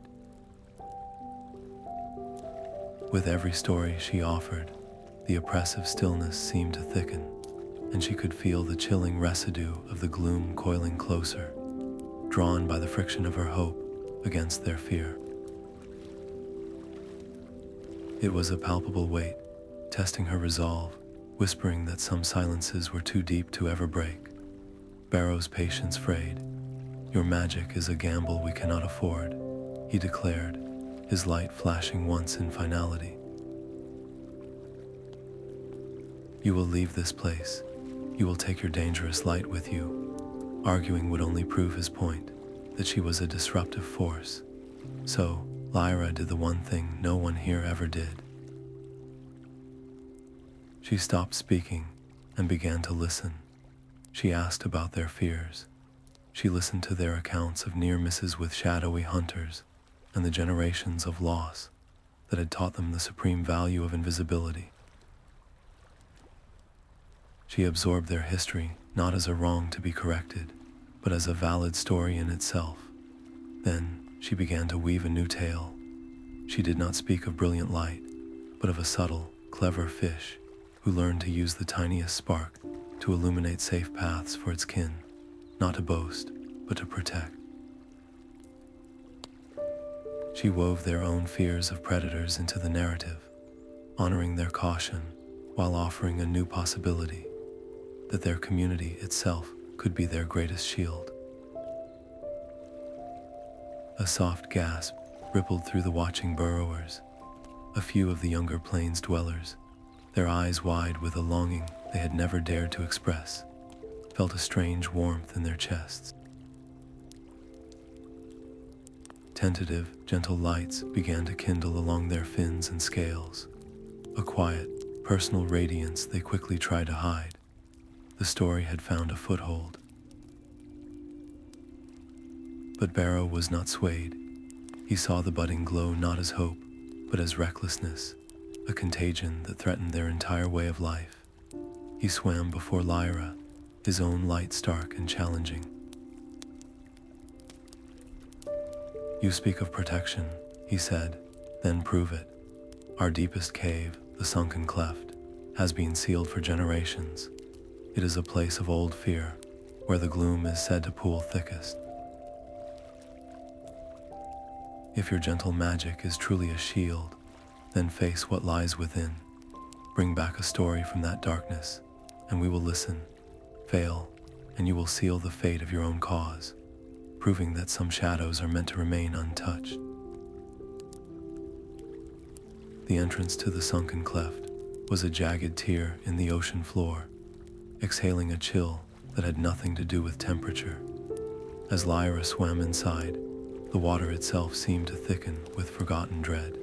[SPEAKER 1] With every story she offered, the oppressive stillness seemed to thicken, and she could feel the chilling residue of the gloom coiling closer, drawn by the friction of her hope against their fear. It was a palpable weight, testing her resolve, whispering that some silences were too deep to ever break. Barrow's patience frayed. "Your magic is a gamble we cannot afford," he declared, his light flashing once in finality. "You will leave this place. You will take your dangerous light with you." Arguing would only prove his point, that she was a disruptive force. So, Lyra did the one thing no one here ever did. She stopped speaking and began to listen. She asked about their fears. She listened to their accounts of near misses with shadowy hunters and the generations of loss that had taught them the supreme value of invisibility. She absorbed their history not as a wrong to be corrected, but as a valid story in itself. Then she began to weave a new tale. She did not speak of brilliant light, but of a subtle, clever fish who learned to use the tiniest spark to illuminate safe paths for its kin, not to boast, but to protect. She wove their own fears of predators into the narrative, honoring their caution while offering a new possibility, that their community itself could be their greatest shield. A soft gasp rippled through the watching burrowers. A few of the younger plains dwellers, their eyes wide with a longing they had never dared to express, felt a strange warmth in their chests. Tentative, gentle lights began to kindle along their fins and scales, a quiet, personal radiance they quickly tried to hide. The story had found a foothold. But Barrow was not swayed. He saw the budding glow not as hope, but as recklessness, a contagion that threatened their entire way of life. He swam before Lyra, his own light stark and challenging. "You speak of protection," he said, "then prove it. Our deepest cave, the Sunken Cleft, has been sealed for generations. It is a place of old fear, where the gloom is said to pool thickest. If your gentle magic is truly a shield, then face what lies within. Bring back a story from that darkness, and we will listen. Fail, and you will seal the fate of your own cause, proving that some shadows are meant to remain untouched." The entrance to the Sunken Cleft was a jagged tear in the ocean floor, exhaling a chill that had nothing to do with temperature. As Lyra swam inside, the water itself seemed to thicken with forgotten dread.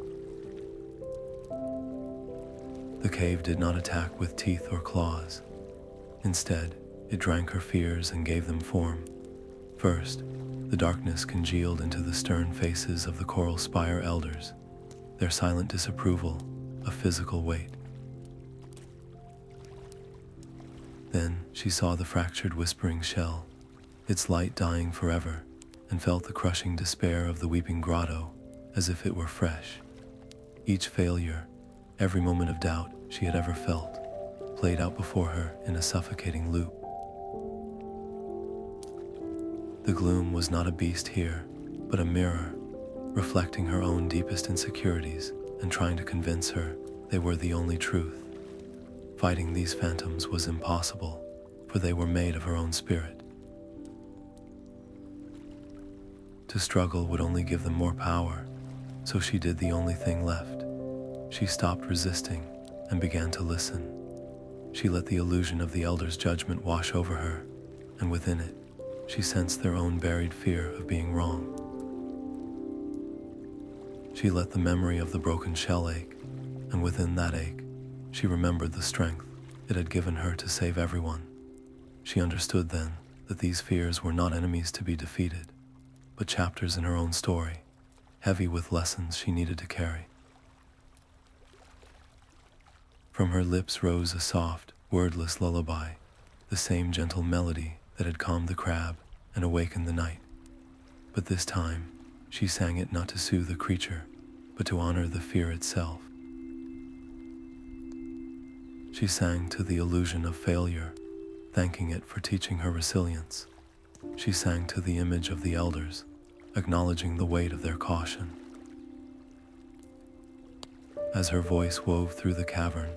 [SPEAKER 1] The cave did not attack with teeth or claws. Instead, it drank her fears and gave them form. First, the darkness congealed into the stern faces of the coral Spire elders, their silent disapproval a physical weight. Then she saw the fractured whispering shell, its light dying forever, and felt the crushing despair of the weeping grotto as if it were fresh. Each failure, every moment of doubt she had ever felt, played out before her in a suffocating loop. The gloom was not a beast here, but a mirror, reflecting her own deepest insecurities and trying to convince her they were the only truth. Fighting these phantoms was impossible, for they were made of her own spirit. To struggle would only give them more power, so she did the only thing left. She stopped resisting and began to listen. She let the illusion of the Elder's judgment wash over her, and within it, she sensed their own buried fear of being wrong. She let the memory of the broken shell ache, and within that ache, she remembered the strength it had given her to save everyone. She understood then that these fears were not enemies to be defeated, but chapters in her own story, heavy with lessons she needed to carry. From her lips rose a soft, wordless lullaby, the same gentle melody that had calmed the crab and awakened the night. But this time, she sang it not to soothe the creature, but to honor the fear itself. She sang to the illusion of failure, thanking it for teaching her resilience. She sang to the image of the elders, acknowledging the weight of their caution. As her voice wove through the cavern,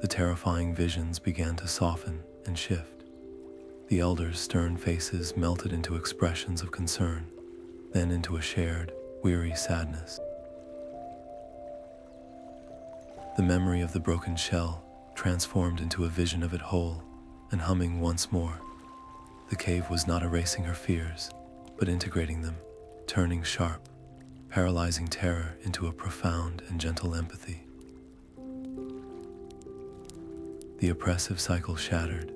[SPEAKER 1] the terrifying visions began to soften and shift. The elders' stern faces melted into expressions of concern, then into a shared, weary sadness. The memory of the broken shell transformed into a vision of it whole and humming once more. The cave was not erasing her fears, but integrating them, turning sharp, paralyzing terror into a profound and gentle empathy. The oppressive cycle shattered.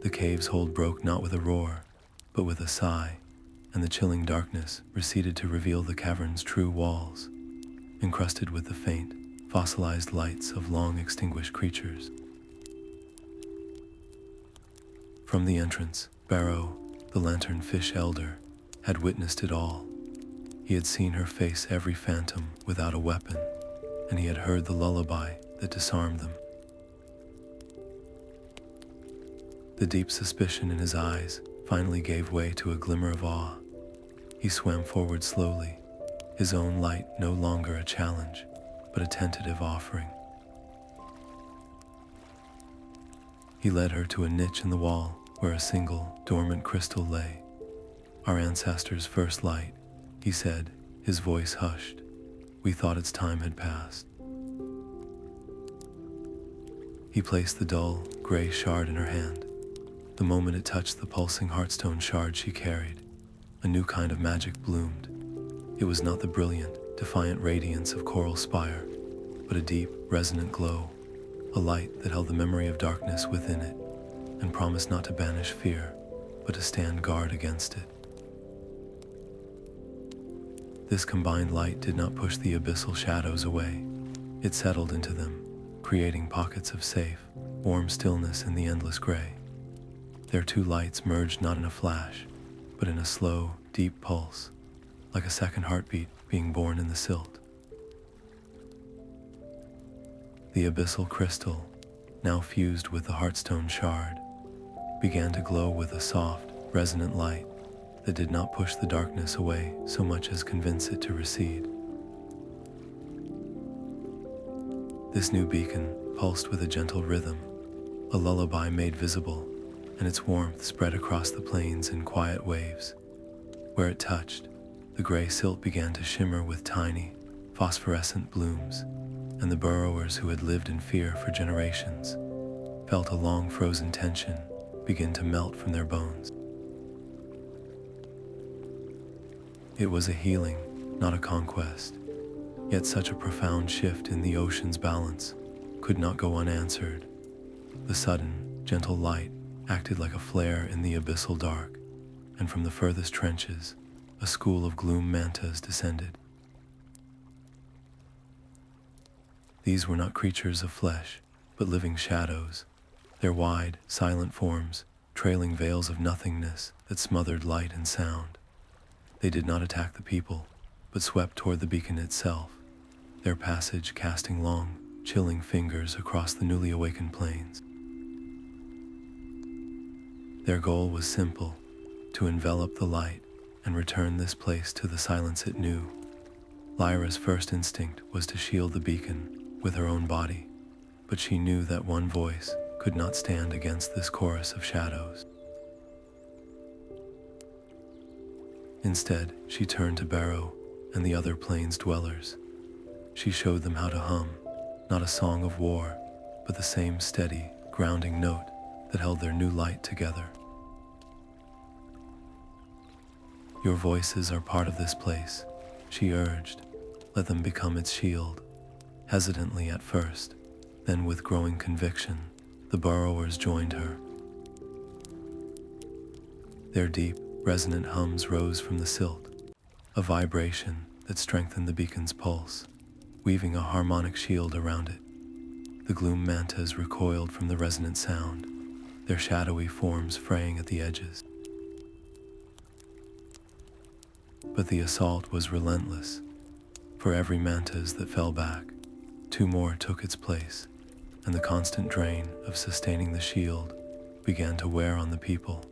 [SPEAKER 1] The cave's hold broke not with a roar, but with a sigh, and the chilling darkness receded to reveal the cavern's true walls, encrusted with the faint, fossilized lights of long-extinguished creatures. From the entrance, Barrow, the lantern-fish elder, had witnessed it all. He had seen her face every phantom without a weapon, and he had heard the lullaby that disarmed them. The deep suspicion in his eyes finally gave way to a glimmer of awe. He swam forward slowly, his own light no longer a challenge, but a tentative offering. He led her to a niche in the wall where a single, dormant crystal lay. "Our ancestors' first light," he said, his voice hushed. "We thought its time had passed." He placed the dull, gray shard in her hand. The moment it touched the pulsing Heartstone shard she carried, a new kind of magic bloomed. It was not the brilliant, defiant radiance of coral spire, but a deep, resonant glow, a light that held the memory of darkness within it and promised not to banish fear, but to stand guard against it. This combined light did not push the abyssal shadows away. It settled into them, creating pockets of safe, warm stillness in the endless gray. Their two lights merged not in a flash, but in a slow, deep pulse, like a second heartbeat being born in the silt. The abyssal crystal, now fused with the Heartstone shard, began to glow with a soft, resonant light that did not push the darkness away so much as convince it to recede. This new beacon pulsed with a gentle rhythm, a lullaby made visible, and its warmth spread across the plains in quiet waves. Where it touched, the gray silt began to shimmer with tiny, phosphorescent blooms, and the burrowers who had lived in fear for generations felt a long-frozen tension begin to melt from their bones. It was a healing, not a conquest, yet such a profound shift in the ocean's balance could not go unanswered. The sudden, gentle light acted like a flare in the abyssal dark, and from the furthest trenches, a school of gloom mantas descended. These were not creatures of flesh, but living shadows, their wide, silent forms trailing veils of nothingness that smothered light and sound. They did not attack the people, but swept toward the beacon itself, their passage casting long, chilling fingers across the newly awakened plains. Their goal was simple: to envelop the light and return this place to the silence it knew. Lyra's first instinct was to shield the beacon with her own body, but she knew that one voice could not stand against this chorus of shadows. Instead, she turned to Barrow and the other plains dwellers. She showed them how to hum, not a song of war, but the same steady, grounding note that held their new light together. "Your voices are part of this place," she urged. "Let them become its shield." Hesitantly at first, then with growing conviction, the burrowers joined her. Their deep, resonant hums rose from the silt, a vibration that strengthened the beacon's pulse, weaving a harmonic shield around it. The gloom mantas recoiled from the resonant sound, their shadowy forms fraying at the edges. But the assault was relentless. For every mantis that fell back, two more took its place, and the constant drain of sustaining the shield began to wear on the people.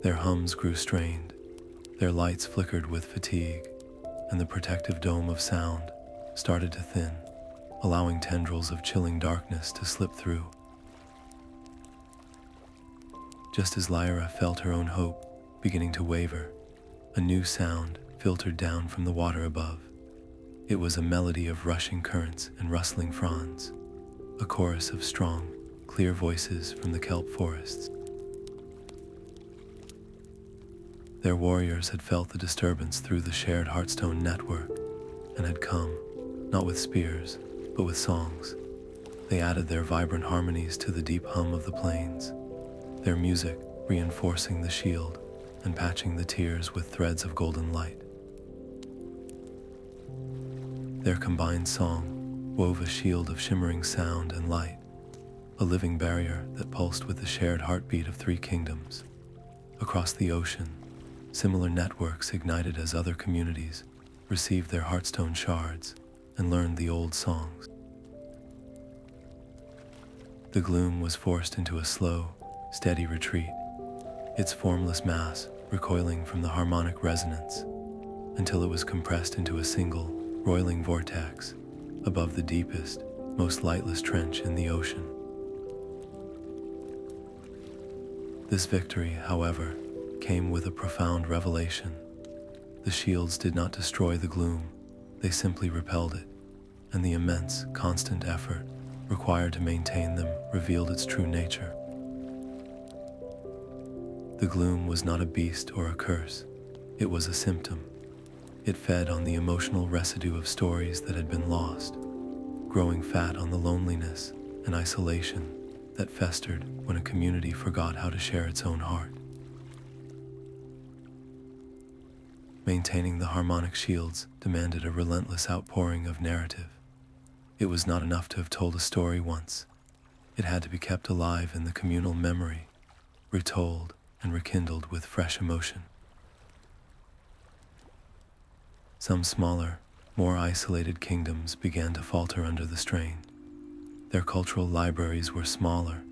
[SPEAKER 1] Their hums grew strained, their lights flickered with fatigue, and the protective dome of sound started to thin, allowing tendrils of chilling darkness to slip through. Just as Lyra felt her own hope beginning to waver, a new sound filtered down from the water above. It was a melody of rushing currents and rustling fronds, a chorus of strong, clear voices from the kelp forests. Their warriors had felt the disturbance through the shared Heartstone network and had come, not with spears, but with songs. They added their vibrant harmonies to the deep hum of the plains, their music reinforcing the shield and patching the tears with threads of golden light. Their combined song wove a shield of shimmering sound and light, a living barrier that pulsed with the shared heartbeat of three kingdoms. Across the ocean, similar networks ignited as other communities received their Heartstone shards and learned the old songs. The gloom was forced into a slow, steady retreat, its formless mass recoiling from the harmonic resonance, until it was compressed into a single, roiling vortex above the deepest, most lightless trench in the ocean. This victory, however, came with a profound revelation. The shields did not destroy the gloom, they simply repelled it, and the immense, constant effort required to maintain them revealed its true nature. The gloom was not a beast or a curse, it was a symptom. It fed on the emotional residue of stories that had been lost, growing fat on the loneliness and isolation that festered when a community forgot how to share its own heart. Maintaining the harmonic shields demanded a relentless outpouring of narrative. It was not enough to have told a story once. It had to be kept alive in the communal memory, retold and rekindled with fresh emotion. Some smaller, more isolated kingdoms began to falter under the strain. Their cultural libraries were smaller,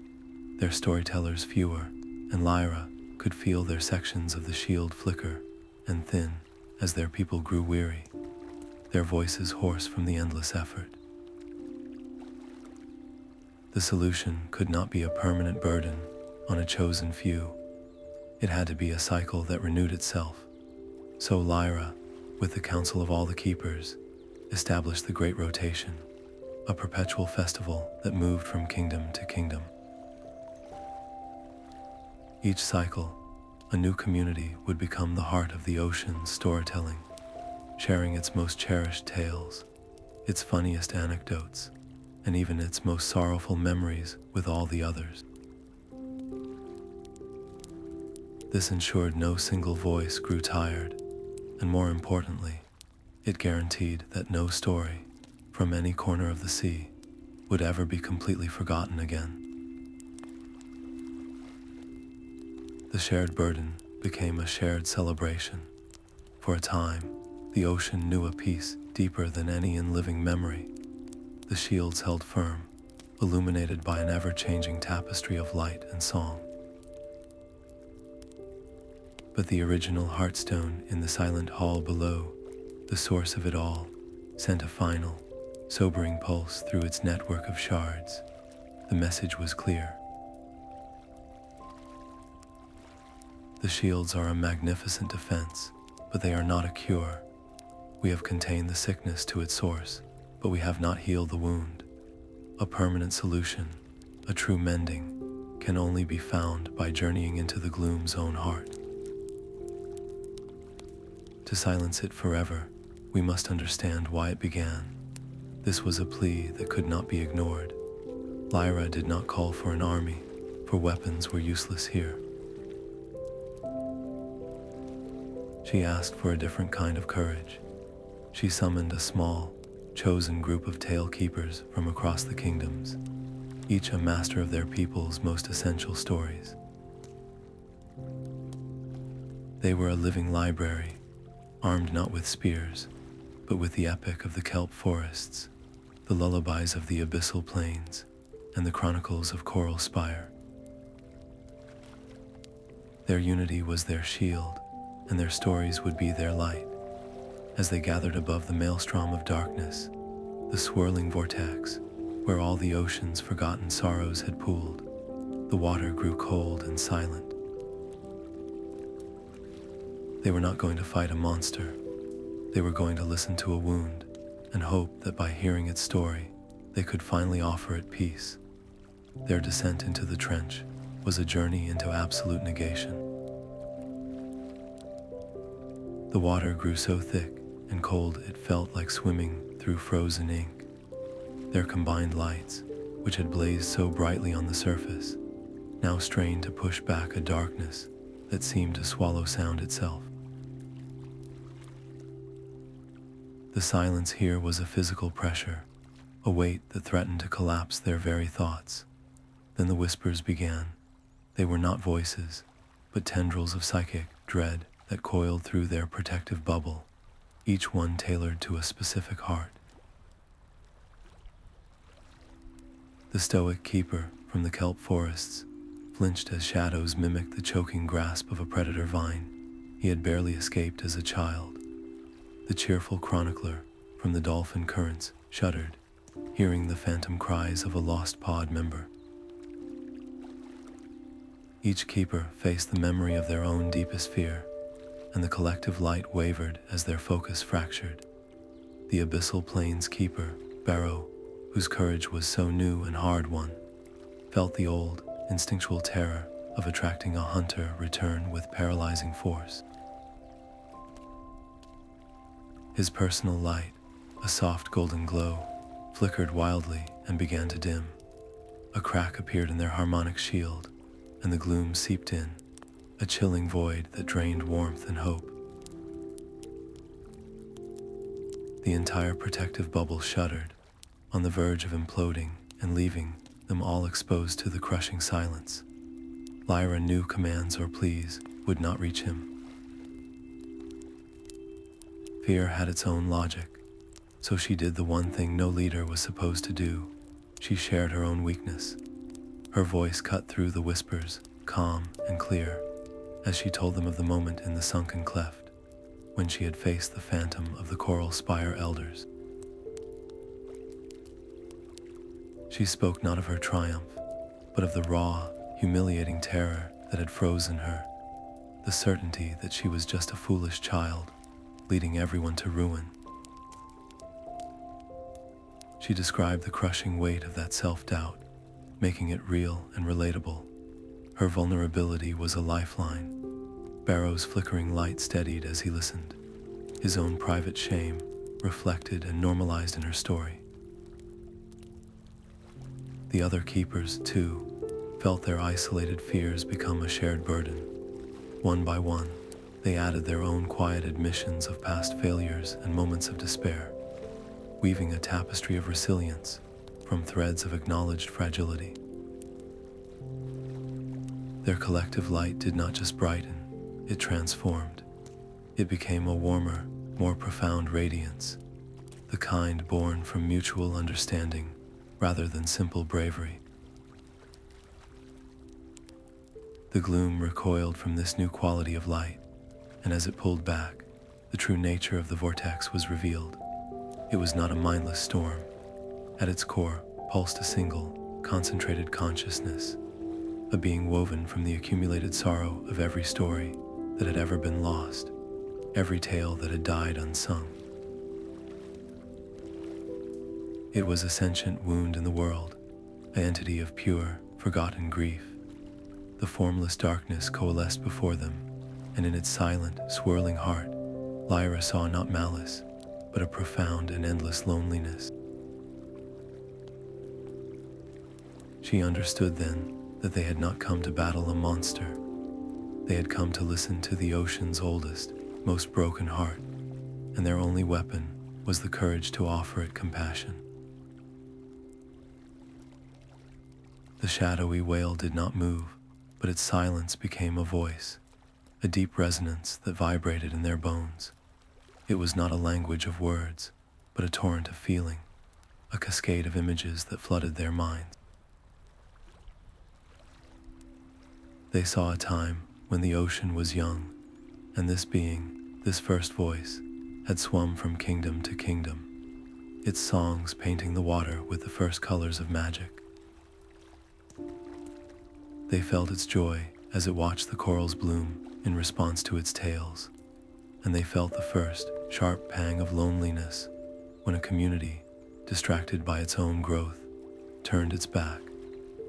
[SPEAKER 1] their storytellers fewer, and Lyra could feel their sections of the shield flicker and thin as their people grew weary, their voices hoarse from the endless effort. The solution could not be a permanent burden on a chosen few. It had to be a cycle that renewed itself. So Lyra, with the council of all the keepers, established the Great Rotation, a perpetual festival that moved from kingdom to kingdom. Each cycle, a new community would become the heart of the ocean's storytelling, sharing its most cherished tales, its funniest anecdotes, and even its most sorrowful memories with all the others. This ensured no single voice grew tired, and more importantly, it guaranteed that no story, from any corner of the sea, would ever be completely forgotten again. The shared burden became a shared celebration. For a time, the ocean knew a peace deeper than any in living memory. The shields held firm, illuminated by an ever-changing tapestry of light and song. But the original Heartstone in the silent hall below, the source of it all, sent a final, sobering pulse through its network of shards. The message was clear. The shields are a magnificent defense, but they are not a cure. We have contained the sickness to its source, but we have not healed the wound. A permanent solution, a true mending, can only be found by journeying into the gloom's own heart. To silence it forever, we must understand why it began. This was a plea that could not be ignored. Lyra did not call for an army, for weapons were useless here. She asked for a different kind of courage. She summoned a small, chosen group of tale keepers from across the kingdoms, each a master of their people's most essential stories. They were a living library, armed not with spears, but with the epic of the kelp forests, the lullabies of the abyssal plains, and the chronicles of coral Spire. Their unity was their shield, and their stories would be their light. As they gathered above the maelstrom of darkness, the swirling vortex, where all the ocean's forgotten sorrows had pooled, the water grew cold and silent. They were not going to fight a monster. They were going to listen to a wound and hope that by hearing its story, they could finally offer it peace. Their descent into the trench was a journey into absolute negation. The water grew so thick and cold it felt like swimming through frozen ink. Their combined lights, which had blazed so brightly on the surface, now strained to push back a darkness that seemed to swallow sound itself. The silence here was a physical pressure, a weight that threatened to collapse their very thoughts. Then the whispers began. They were not voices, but tendrils of psychic dread that coiled through their protective bubble, each one tailored to a specific heart. The stoic keeper from the kelp forests flinched as shadows mimicked the choking grasp of a predator vine. He had barely escaped as a child. The cheerful chronicler from the Dolphin currents shuddered, hearing the phantom cries of a lost pod member. Each keeper faced the memory of their own deepest fear, and the collective light wavered as their focus fractured. The Abyssal Plains keeper, Barrow, whose courage was so new and hard-won, felt the old, instinctual terror of attracting a hunter return with paralyzing force. His personal light, a soft golden glow, flickered wildly and began to dim. A crack appeared in their harmonic shield, and the gloom seeped in, a chilling void that drained warmth and hope. The entire protective bubble shuddered, on the verge of imploding and leaving them all exposed to the crushing silence. Lyra knew commands or pleas would not reach him. Fear had its own logic, so she did the one thing no leader was supposed to do. She shared her own weakness. Her voice cut through the whispers, calm and clear, as she told them of the moment in the Sunken Cleft, when she had faced the phantom of the Coral Spire elders. She spoke not of her triumph, but of the raw, humiliating terror that had frozen her, the certainty that she was just a foolish child, leading everyone to ruin. She described the crushing weight of that self-doubt, making it real and relatable. Her vulnerability was a lifeline. Barrow's flickering light steadied as he listened, his own private shame reflected and normalized in her story. The other keepers, too, felt their isolated fears become a shared burden. One by one, they added their own quiet admissions of past failures and moments of despair, weaving a tapestry of resilience from threads of acknowledged fragility. Their collective light did not just brighten, it transformed. It became a warmer, more profound radiance, the kind born from mutual understanding rather than simple bravery. The gloom recoiled from this new quality of light, and as it pulled back, the true nature of the vortex was revealed. It was not a mindless storm. At its core pulsed a single, concentrated consciousness, a being woven from the accumulated sorrow of every story that had ever been lost, every tale that had died unsung. It was a sentient wound in the world, an entity of pure, forgotten grief. The formless darkness coalesced before them, and in its silent, swirling heart, Lyra saw not malice, but a profound and endless loneliness. She understood then that they had not come to battle a monster. They had come to listen to the ocean's oldest, most broken heart, and their only weapon was the courage to offer it compassion. The shadowy wail did not move, but its silence became a voice, a deep resonance that vibrated in their bones. It was not a language of words, but a torrent of feeling, a cascade of images that flooded their minds. They saw a time when the ocean was young, and this being, this first voice, had swum from kingdom to kingdom, its songs painting the water with the first colors of magic. They felt its joy as it watched the corals bloom in response to its tales, and they felt the first sharp pang of loneliness when a community, distracted by its own growth, turned its back,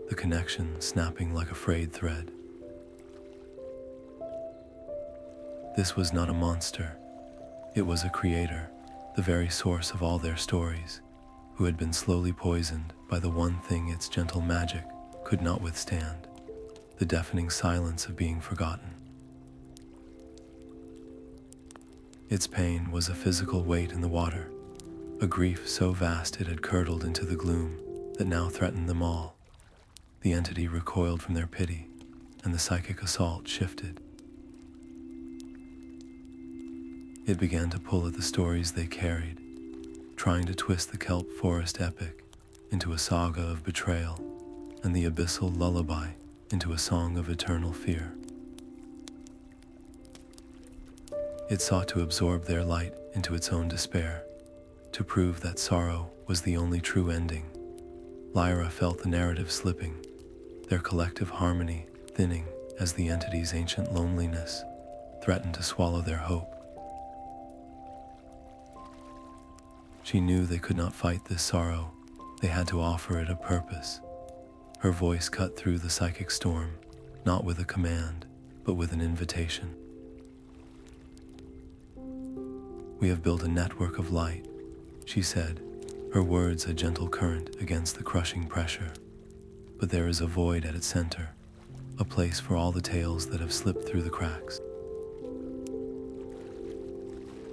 [SPEAKER 1] the connection snapping like a frayed thread. This was not a monster. It was a creator, the very source of all their stories, who had been slowly poisoned by the one thing its gentle magic could not withstand, the deafening silence of being forgotten. Its pain was a physical weight in the water, a grief so vast it had curdled into the gloom that now threatened them all. The entity recoiled from their pity, and the psychic assault shifted. It began to pull at the stories they carried, trying to twist the kelp forest epic into a saga of betrayal, and the abyssal lullaby into a song of eternal fear. It sought to absorb their light into its own despair, to prove that sorrow was the only true ending. Lyra felt the narrative slipping, their collective harmony thinning as the entity's ancient loneliness threatened to swallow their hope. She knew they could not fight this sorrow. They had to offer it a purpose. Her voice cut through the psychic storm, not with a command, but with an invitation. "We have built a network of light," she said, her words a gentle current against the crushing pressure. "But there is a void at its center, a place for all the tales that have slipped through the cracks.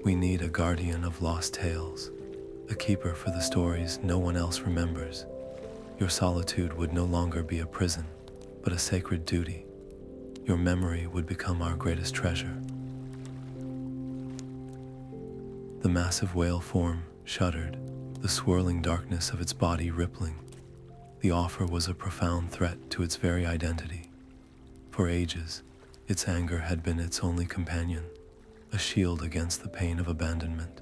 [SPEAKER 1] We need a guardian of lost tales, a keeper for the stories no one else remembers. Your solitude would no longer be a prison, but a sacred duty. Your memory would become our greatest treasure." The massive whale form shuddered, the swirling darkness of its body rippling. The offer was a profound threat to its very identity. For ages, its anger had been its only companion, a shield against the pain of abandonment.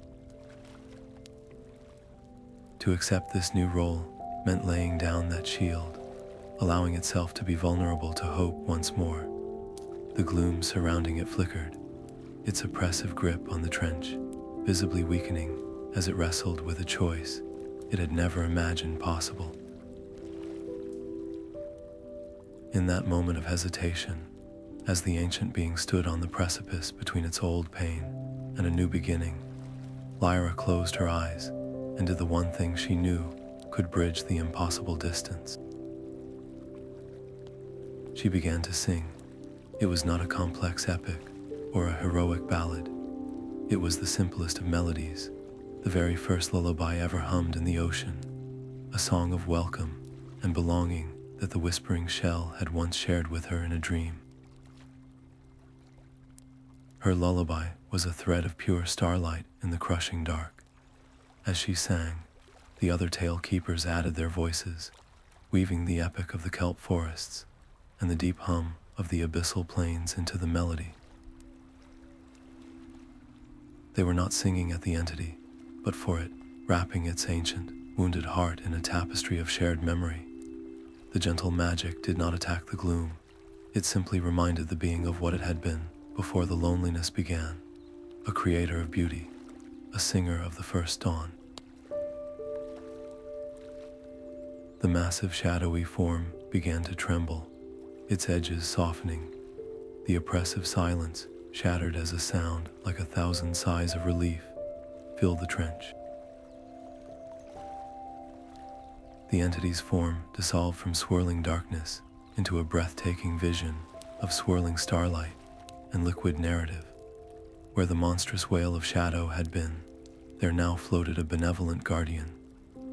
[SPEAKER 1] To accept this new role meant laying down that shield, allowing itself to be vulnerable to hope once more. The gloom surrounding it flickered, its oppressive grip on the trench visibly weakening as it wrestled with a choice it had never imagined possible. In that moment of hesitation, as the ancient being stood on the precipice between its old pain and a new beginning, Lyra closed her eyes and did the one thing she knew could bridge the impossible distance. She began to sing. It was not a complex epic or a heroic ballad. It was the simplest of melodies, the very first lullaby ever hummed in the ocean, a song of welcome and belonging that the whispering shell had once shared with her in a dream. Her lullaby was a thread of pure starlight in the crushing dark. As she sang, the other tale keepers added their voices, weaving the epic of the kelp forests and the deep hum of the abyssal plains into the melody. They were not singing at the entity, but for it, wrapping its ancient, wounded heart in a tapestry of shared memory. The gentle magic did not attack the gloom. It simply reminded the being of what it had been before the loneliness began, a creator of beauty, a singer of the first dawn. The massive shadowy form began to tremble, its edges softening. The oppressive silence, shattered as a sound like 1,000 sighs of relief, filled the trench. The entity's form dissolved from swirling darkness into a breathtaking vision of swirling starlight and liquid narrative. Where the monstrous whale of shadow had been, there now floated a benevolent guardian,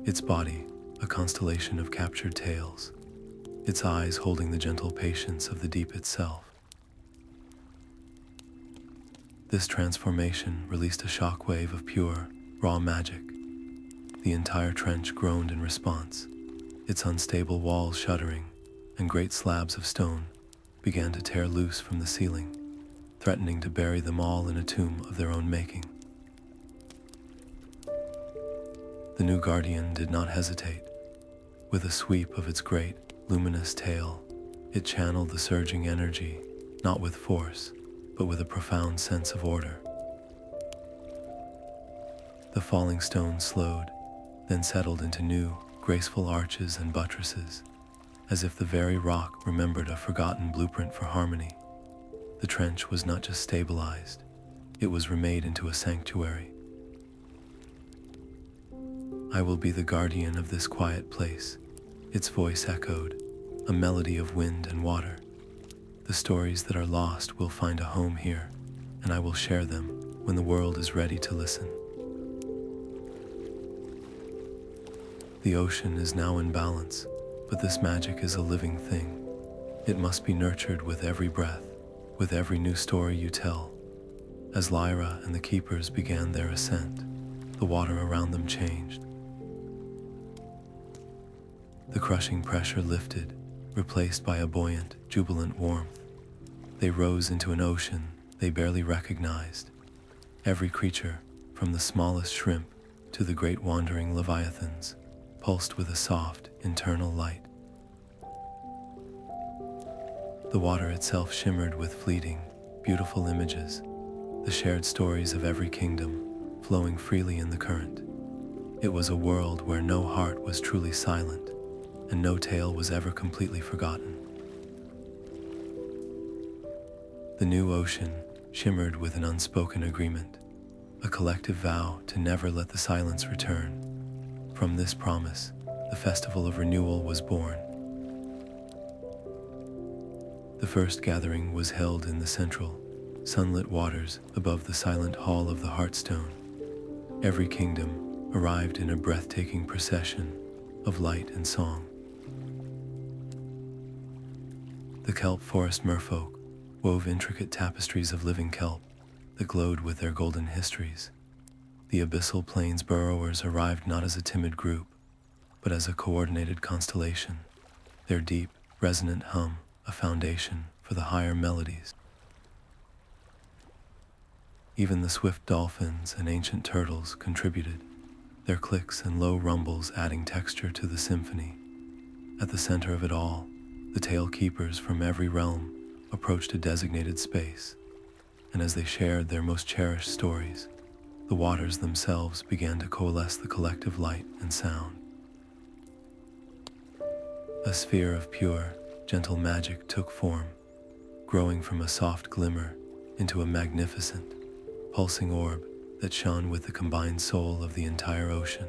[SPEAKER 1] its body a constellation of captured tales, its eyes holding the gentle patience of the deep itself. This transformation released a shockwave of pure, raw magic. The entire trench groaned in response, its unstable walls shuddering, and great slabs of stone began to tear loose from the ceiling, threatening to bury them all in a tomb of their own making. The new guardian did not hesitate. With a sweep of its great, luminous tail, it channeled the surging energy, not with force, but with a profound sense of order. The falling stone slowed, then settled into new, graceful arches and buttresses, as if the very rock remembered a forgotten blueprint for harmony. The trench was not just stabilized, it was remade into a sanctuary. "I will be the guardian of this quiet place," its voice echoed, a melody of wind and water. "The stories that are lost will find a home here, and I will share them when the world is ready to listen." The ocean is now in balance, but this magic is a living thing. It must be nurtured with every breath, with every new story you tell. As Lyra and the keepers began their ascent, the water around them changed. The crushing pressure lifted, replaced by a buoyant, jubilant warmth. They rose into an ocean they barely recognized. Every creature, from the smallest shrimp to the great wandering leviathans, pulsed with a soft, internal light. The water itself shimmered with fleeting, beautiful images, the shared stories of every kingdom, flowing freely in the current. It was a world where no heart was truly silent, and no tale was ever completely forgotten. The new ocean shimmered with an unspoken agreement, a collective vow to never let the silence return. From this promise, the festival of renewal was born. The first gathering was held in the central, sunlit waters above the silent hall of the Heartstone. Every kingdom arrived in a breathtaking procession of light and song. The kelp forest merfolk wove intricate tapestries of living kelp that glowed with their golden histories. The abyssal plains burrowers arrived not as a timid group, but as a coordinated constellation, their deep, resonant hum a foundation for the higher melodies. Even the swift dolphins and ancient turtles contributed, their clicks and low rumbles adding texture to the symphony. At the center of it all, the tale keepers from every realm approached a designated space, and as they shared their most cherished stories, the waters themselves began to coalesce the collective light and sound. A sphere of pure, gentle magic took form, growing from a soft glimmer into a magnificent, pulsing orb that shone with the combined soul of the entire ocean.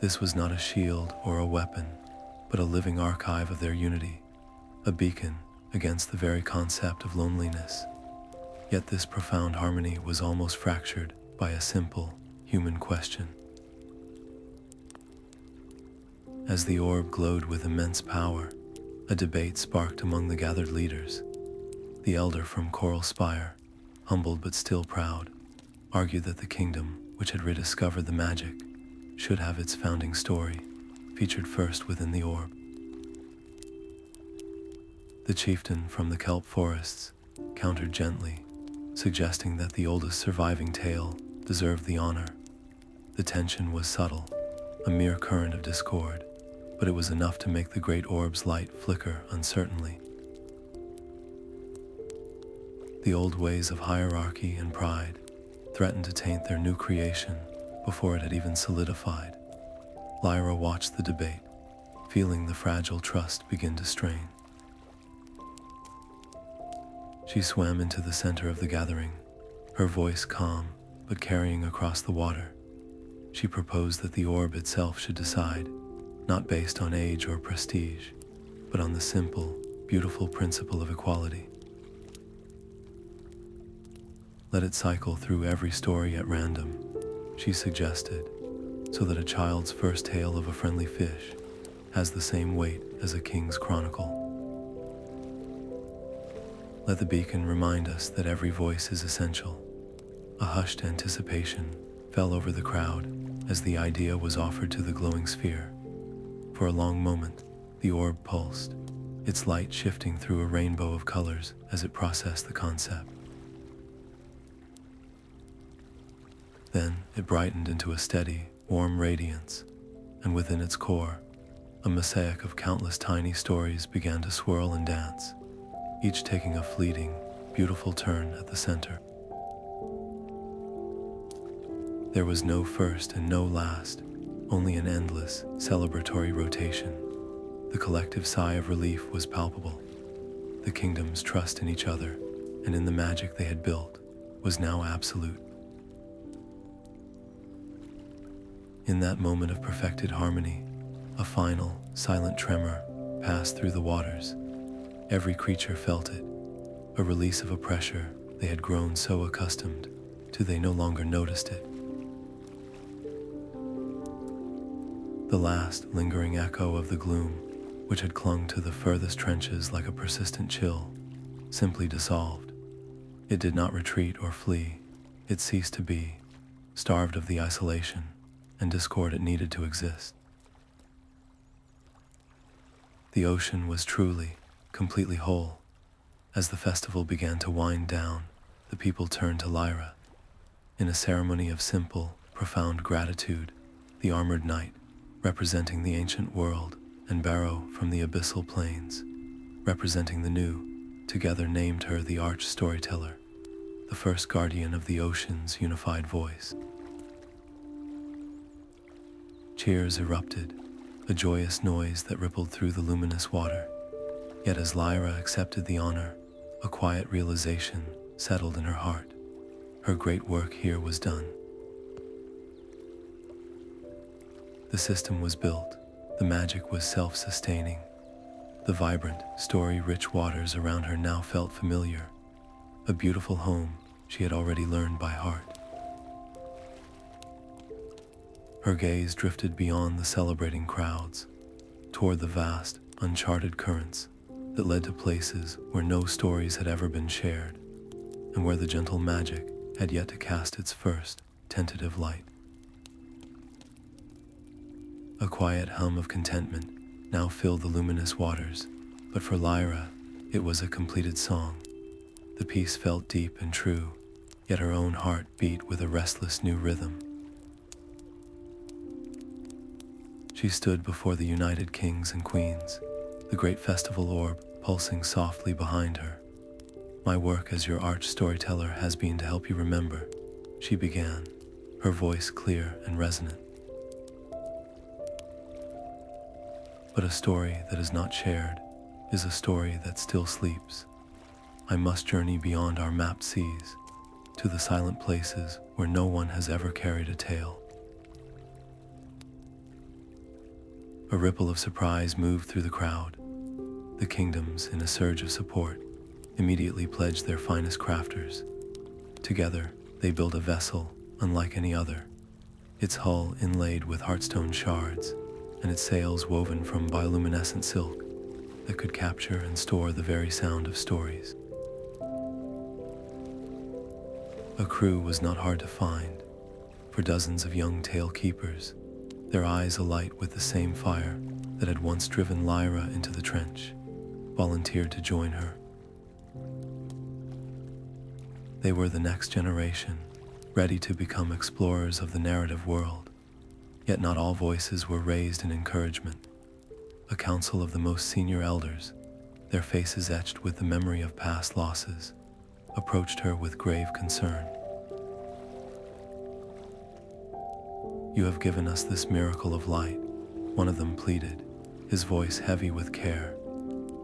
[SPEAKER 1] This was not a shield or a weapon, but a living archive of their unity, a beacon against the very concept of loneliness. Yet this profound harmony was almost fractured by a simple, human question. As the orb glowed with immense power, a debate sparked among the gathered leaders. The elder from Spire, humbled but still proud, argued that the kingdom, which had rediscovered the magic, should have its founding story featured first within the orb. The chieftain from the kelp forests countered gently, suggesting that the oldest surviving tale deserved the honor. The tension was subtle, a mere current of discord, but it was enough to make the great orb's light flicker uncertainly. The old ways of hierarchy and pride threatened to taint their new creation before it had even solidified. Lyra watched the debate, feeling the fragile trust begin to strain. She swam into the center of the gathering, her voice calm but carrying across the water. She proposed that the orb itself should decide, not based on age or prestige, but on the simple, beautiful principle of equality. Let it cycle through every story at random, she suggested, so that a child's first tale of a friendly fish has the same weight as a king's chronicle. Let the beacon remind us that every voice is essential. A hushed anticipation fell over the crowd as the idea was offered to the glowing sphere. For a long moment, the orb pulsed, its light shifting through a rainbow of colors as it processed the concept. Then it brightened into a steady, warm radiance, and within its core, a mosaic of countless tiny stories began to swirl and dance, each taking a fleeting, beautiful turn at the center. There was no first and no last, only an endless, celebratory rotation. The collective sigh of relief was palpable. The kingdom's trust in each other and in the magic they had built was now absolute. In that moment of perfected harmony, a final, silent tremor passed through the waters. Every creature felt it, a release of a pressure they had grown so accustomed to they no longer noticed it. The last lingering echo of the gloom, which had clung to the furthest trenches like a persistent chill, simply dissolved. It did not retreat or flee. It ceased to be, starved of the isolation and discord it needed to exist. The ocean was truly, completely whole. As the festival began to wind down, the people turned to Lyra. In a ceremony of simple, profound gratitude, the armored knight, representing the ancient world, and Barrow from the Abyssal plains, representing the new, together named her the Storyteller, the first guardian of the ocean's unified voice. Cheers erupted, a joyous noise that rippled through the luminous water. Yet as Lyra accepted the honor, a quiet realization settled in her heart. Her great work here was done. The system was built, the magic was self-sustaining. The vibrant, story-rich waters around her now felt familiar, a beautiful home she had already learned by heart. Her gaze drifted beyond the celebrating crowds, toward the vast, uncharted currents that led to places where no stories had ever been shared, and where the gentle magic had yet to cast its first, tentative light. A quiet hum of contentment now filled the luminous waters, but for Lyra, it was a completed song. The piece felt deep and true, yet her own heart beat with a restless new rhythm. She stood before the united kings and queens, the great festival orb pulsing softly behind her. "My work as your storyteller has been to help you remember," she began, her voice clear and resonant. "But a story that is not shared is a story that still sleeps. I must journey beyond our mapped seas, to the silent places where no one has ever carried a tale." A ripple of surprise moved through the crowd. The kingdoms, in a surge of support, immediately pledged their finest crafters. Together, they built a vessel unlike any other, its hull inlaid with Heartstone shards, and its sails woven from bioluminescent silk that could capture and store the very sound of stories. A crew was not hard to find, for dozens of young tale keepers, their eyes alight with the same fire that had once driven Lyra into the trench, volunteered to join her. They were the next generation, ready to become explorers of the narrative world, yet not all voices were raised in encouragement. A council of the most senior elders, their faces etched with the memory of past losses, approached her with grave concern. "You have given us this miracle of light," one of them pleaded, his voice heavy with care.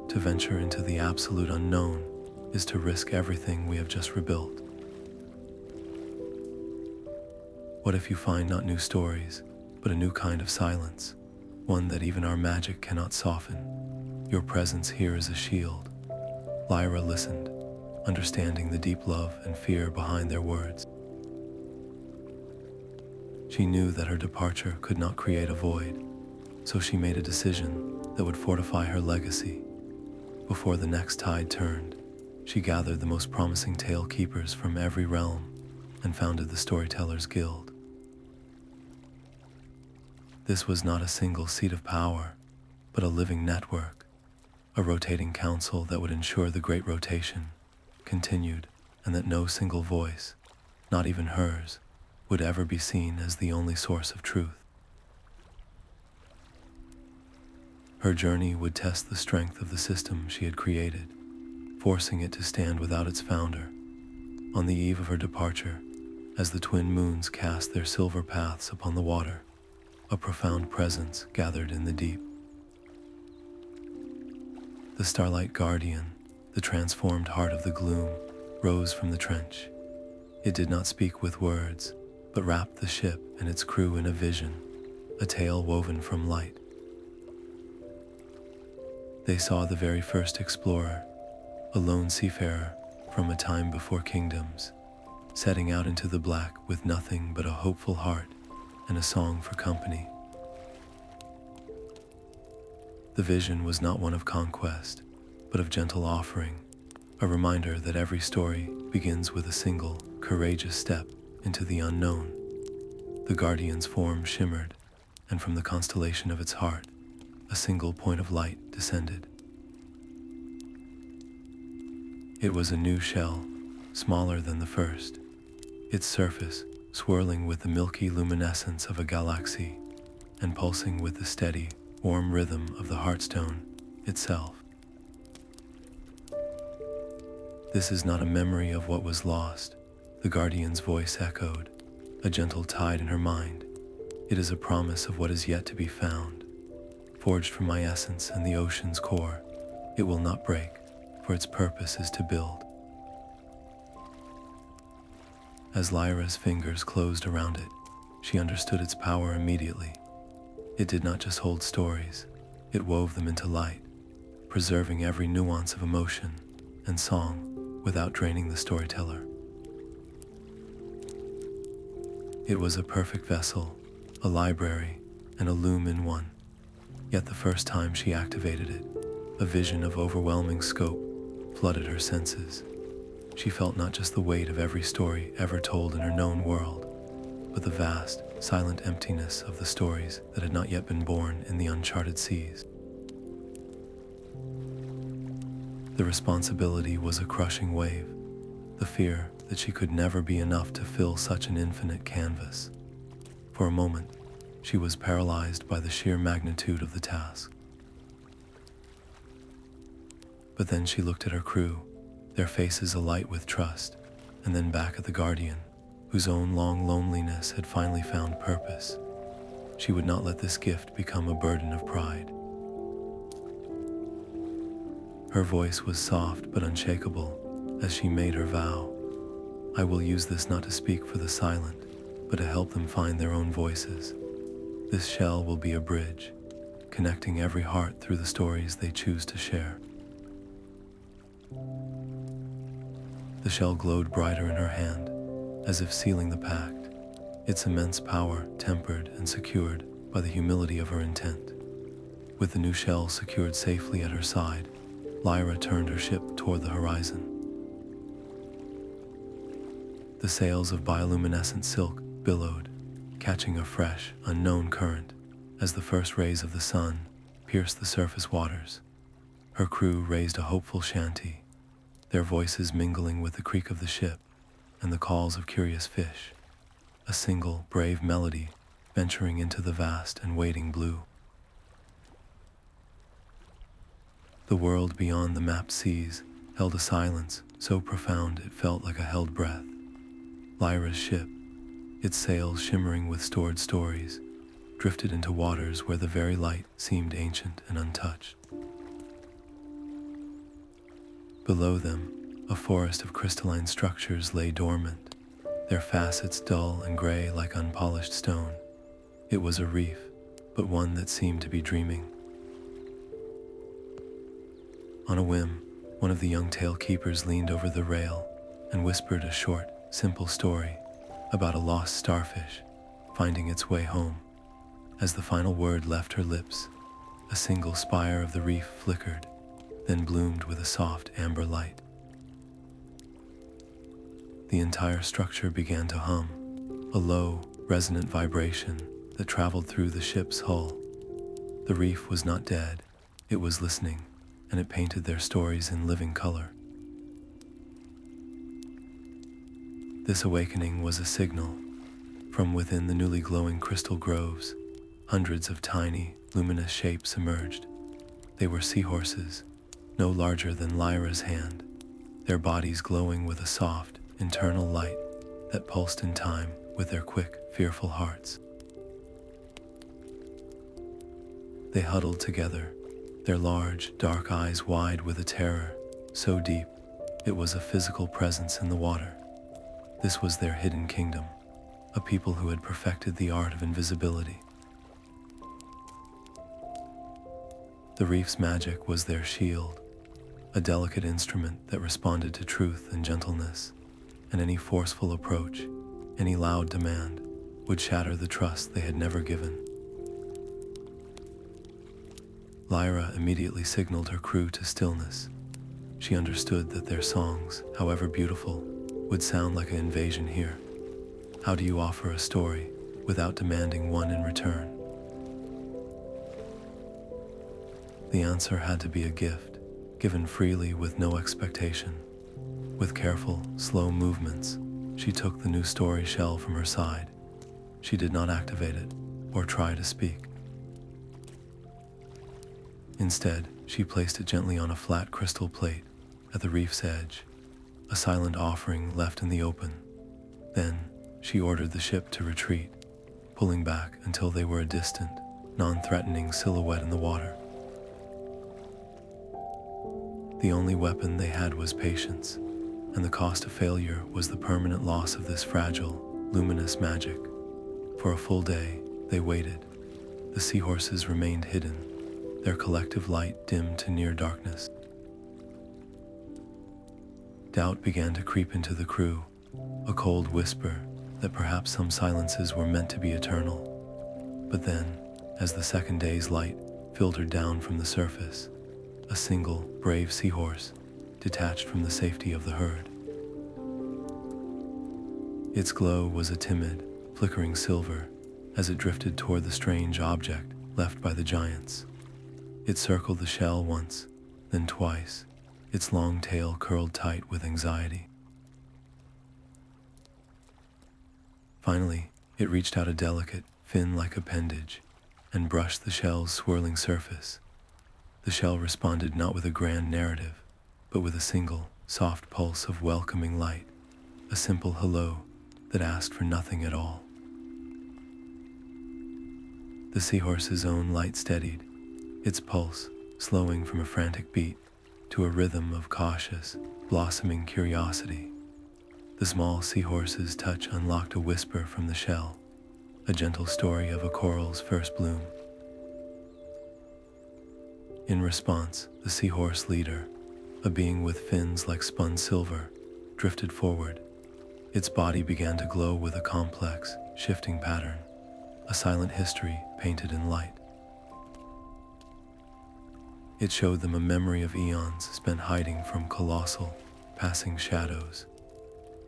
[SPEAKER 1] "To venture into the absolute unknown is to risk everything we have just rebuilt. What if you find not new stories, but a new kind of silence, one that even our magic cannot soften? Your presence here is a shield." Lyra listened, understanding the deep love and fear behind their words. She knew that her departure could not create a void, so she made a decision that would fortify her legacy. Before the next tide turned, she gathered the most promising tale keepers from every realm and founded the Storytellers Guild. This was not a single seat of power, but a living network, a rotating council that would ensure the Great Rotation continued and that no single voice, not even hers, would ever be seen as the only source of truth. Her journey would test the strength of the system she had created, forcing it to stand without its founder. On the eve of her departure, as the twin moons cast their silver paths upon the water, a profound presence gathered in the deep. The Starlight Guardian, the transformed heart of the Gloom, rose from the trench. It did not speak with words, but wrapped the ship and its crew in a vision, a tale woven from light. They saw the very first explorer, a lone seafarer from a time before kingdoms, setting out into the black with nothing but a hopeful heart and a song for company. The vision was not one of conquest, but of gentle offering, a reminder that every story begins with a single, courageous step into the unknown. The Guardian's form shimmered, and from the constellation of its heart, a single point of light descended. It was a new shell, smaller than the first, its surface swirling with the milky luminescence of a galaxy and pulsing with the steady, warm rhythm of the Heartstone itself. "This is not a memory of what was lost," the Guardian's voice echoed, a gentle tide in her mind. "It is a promise of what is yet to be found. Forged from my essence and the ocean's core, it will not break, for its purpose is to build." As Lyra's fingers closed around it, she understood its power immediately. It did not just hold stories, it wove them into light, preserving every nuance of emotion and song without draining the storyteller. It was a perfect vessel, a library, and a loom in one. Yet the first time she activated it, a vision of overwhelming scope flooded her senses. She felt not just the weight of every story ever told in her known world, but the vast, silent emptiness of the stories that had not yet been born in the uncharted seas. The responsibility was a crushing wave, the fear that she could never be enough to fill such an infinite canvas. For a moment, she was paralyzed by the sheer magnitude of the task. But then she looked at her crew, their faces alight with trust, and then back at the Guardian, whose own long loneliness had finally found purpose. She would not let this gift become a burden of pride. Her voice was soft but unshakable as she made her vow. "I will use this not to speak for the silent, but to help them find their own voices. This shell will be a bridge, connecting every heart through the stories they choose to share." The shell glowed brighter in her hand, as if sealing the pact, its immense power tempered and secured by the humility of her intent. With the new shell secured safely at her side, Lyra turned her ship toward the horizon. The sails of bioluminescent silk billowed, catching a fresh, unknown current as the first rays of the sun pierced the surface waters. Her crew raised a hopeful chanty, their voices mingling with the creak of the ship and the calls of curious fish, a single, brave melody venturing into the vast and waiting blue. The world beyond the mapped seas held a silence so profound it felt like a held breath. Lyra's ship, its sails shimmering with stored stories, drifted into waters where the very light seemed ancient and untouched. Below them, a forest of crystalline structures lay dormant, their facets dull and gray like unpolished stone. It was a reef, but one that seemed to be dreaming. On a whim, one of the young tale-keepers leaned over the rail and whispered a short, simple story about a lost starfish finding its way home. As the final word left her lips, a single spire of the reef flickered, then bloomed with a soft amber light. The entire structure began to hum, a low, resonant vibration that traveled through the ship's hull. The reef was not dead, it was listening, and it painted their stories in living color. This awakening was a signal. From within the newly glowing crystal groves, hundreds of tiny, luminous shapes emerged. They were seahorses, no larger than Lyra's hand, their bodies glowing with a soft, internal light that pulsed in time with their quick, fearful hearts. They huddled together, their large, dark eyes wide with a terror so deep it was a physical presence in the water. This was their hidden kingdom, a people who had perfected the art of invisibility. The reef's magic was their shield, a delicate instrument that responded to truth and gentleness, and any forceful approach, any loud demand, would shatter the trust they had never given. Lyra immediately signaled her crew to stillness. She understood that their songs, however beautiful, would sound like an invasion here. How do you offer a story without demanding one in return? The answer had to be a gift, given freely with no expectation. With careful, slow movements, she took the new story shell from her side. She did not activate it or try to speak. Instead, she placed it gently on a flat crystal plate at the reef's edge, a silent offering left in the open. Then, she ordered the ship to retreat, pulling back until they were a distant, non-threatening silhouette in the water. The only weapon they had was patience, and the cost of failure was the permanent loss of this fragile, luminous magic. For a full day, they waited. The seahorses remained hidden, their collective light dimmed to near darkness. Doubt began to creep into the crew, a cold whisper that perhaps some silences were meant to be eternal. But then, as the second day's light filtered down from the surface, a single, brave seahorse detached from the safety of the herd. Its glow was a timid, flickering silver as it drifted toward the strange object left by the giants. It circled the shell once, then twice, its long tail curled tight with anxiety. Finally, it reached out a delicate, fin-like appendage and brushed the shell's swirling surface. The shell responded not with a grand narrative, but with a single, soft pulse of welcoming light, a simple hello that asked for nothing at all. The seahorse's own light steadied, its pulse slowing from a frantic beat to a rhythm of cautious, blossoming curiosity. The small seahorse's touch unlocked a whisper from the shell, a gentle story of a coral's first bloom. In response, the seahorse leader, a being with fins like spun silver, drifted forward. Its body began to glow with a complex, shifting pattern, a silent history painted in light. It showed them a memory of eons spent hiding from colossal, passing shadows,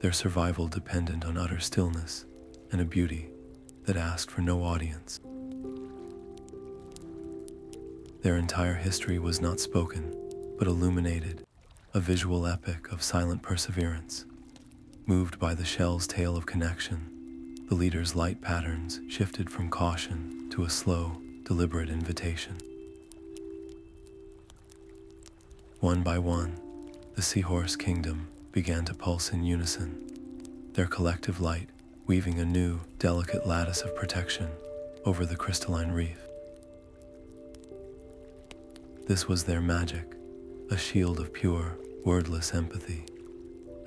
[SPEAKER 1] their survival dependent on utter stillness and a beauty that asked for no audience. Their entire history was not spoken, but illuminated, a visual epic of silent perseverance. Moved by the shell's tale of connection, the leader's light patterns shifted from caution to a slow, deliberate invitation. One by one, the Seahorse Kingdom began to pulse in unison, their collective light weaving a new, delicate lattice of protection over the crystalline reef. This was their magic, a shield of pure, wordless empathy.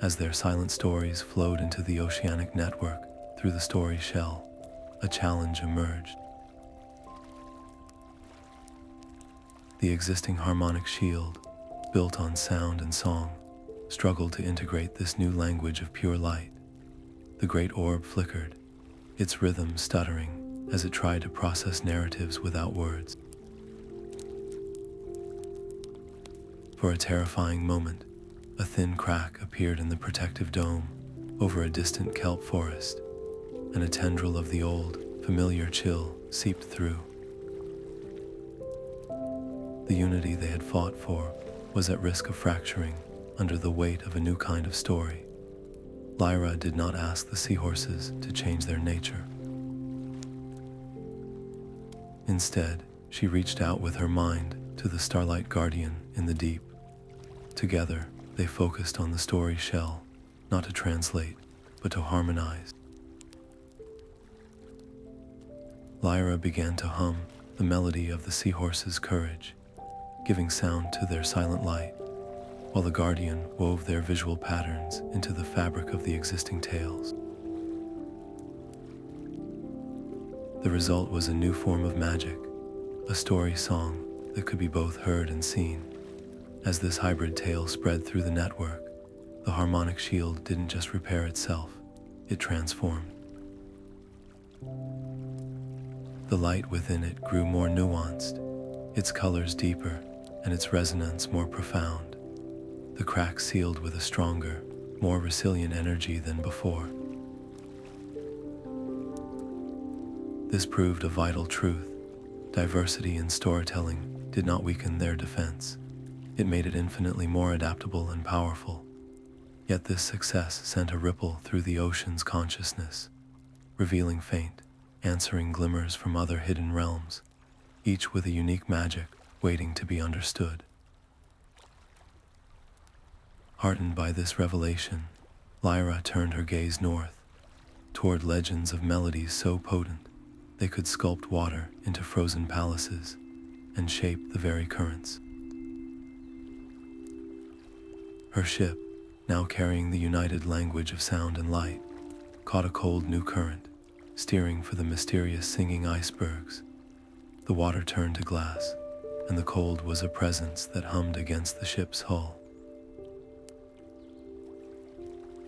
[SPEAKER 1] As their silent stories flowed into the oceanic network through the story shell, a challenge emerged. The existing harmonic shield, built on sound and song, struggled to integrate this new language of pure light. The great orb flickered, its rhythm stuttering as it tried to process narratives without words. For a terrifying moment, a thin crack appeared in the protective dome over a distant kelp forest, and a tendril of the old, familiar chill seeped through. The unity they had fought for was at risk of fracturing under the weight of a new kind of story. Lyra did not ask the Seahorses to change their nature. Instead, she reached out with her mind to the Starlight Guardian in the deep. Together, they focused on the story shell, not to translate, but to harmonize. Lyra began to hum the melody of the Seahorses' courage, giving sound to their silent light, while the Guardian wove their visual patterns into the fabric of the existing tales. The result was a new form of magic, a story song that could be both heard and seen. As this hybrid tale spread through the network, the harmonic shield didn't just repair itself, it transformed. The light within it grew more nuanced, its colors deeper, and its resonance more profound. The crack sealed with a stronger, more resilient energy than before. This proved a vital truth. Diversity in storytelling did not weaken their defense. It made it infinitely more adaptable and powerful. Yet this success sent a ripple through the ocean's consciousness, revealing faint, answering glimmers from other hidden realms, each with a unique magic waiting to be understood. Heartened by this revelation, Lyra turned her gaze north, toward legends of melodies so potent they could sculpt water into frozen palaces and shape the very currents. Her ship, now carrying the united language of sound and light, caught a cold new current, steering for the mysterious singing icebergs. The water turned to glass, and the cold was a presence that hummed against the ship's hull.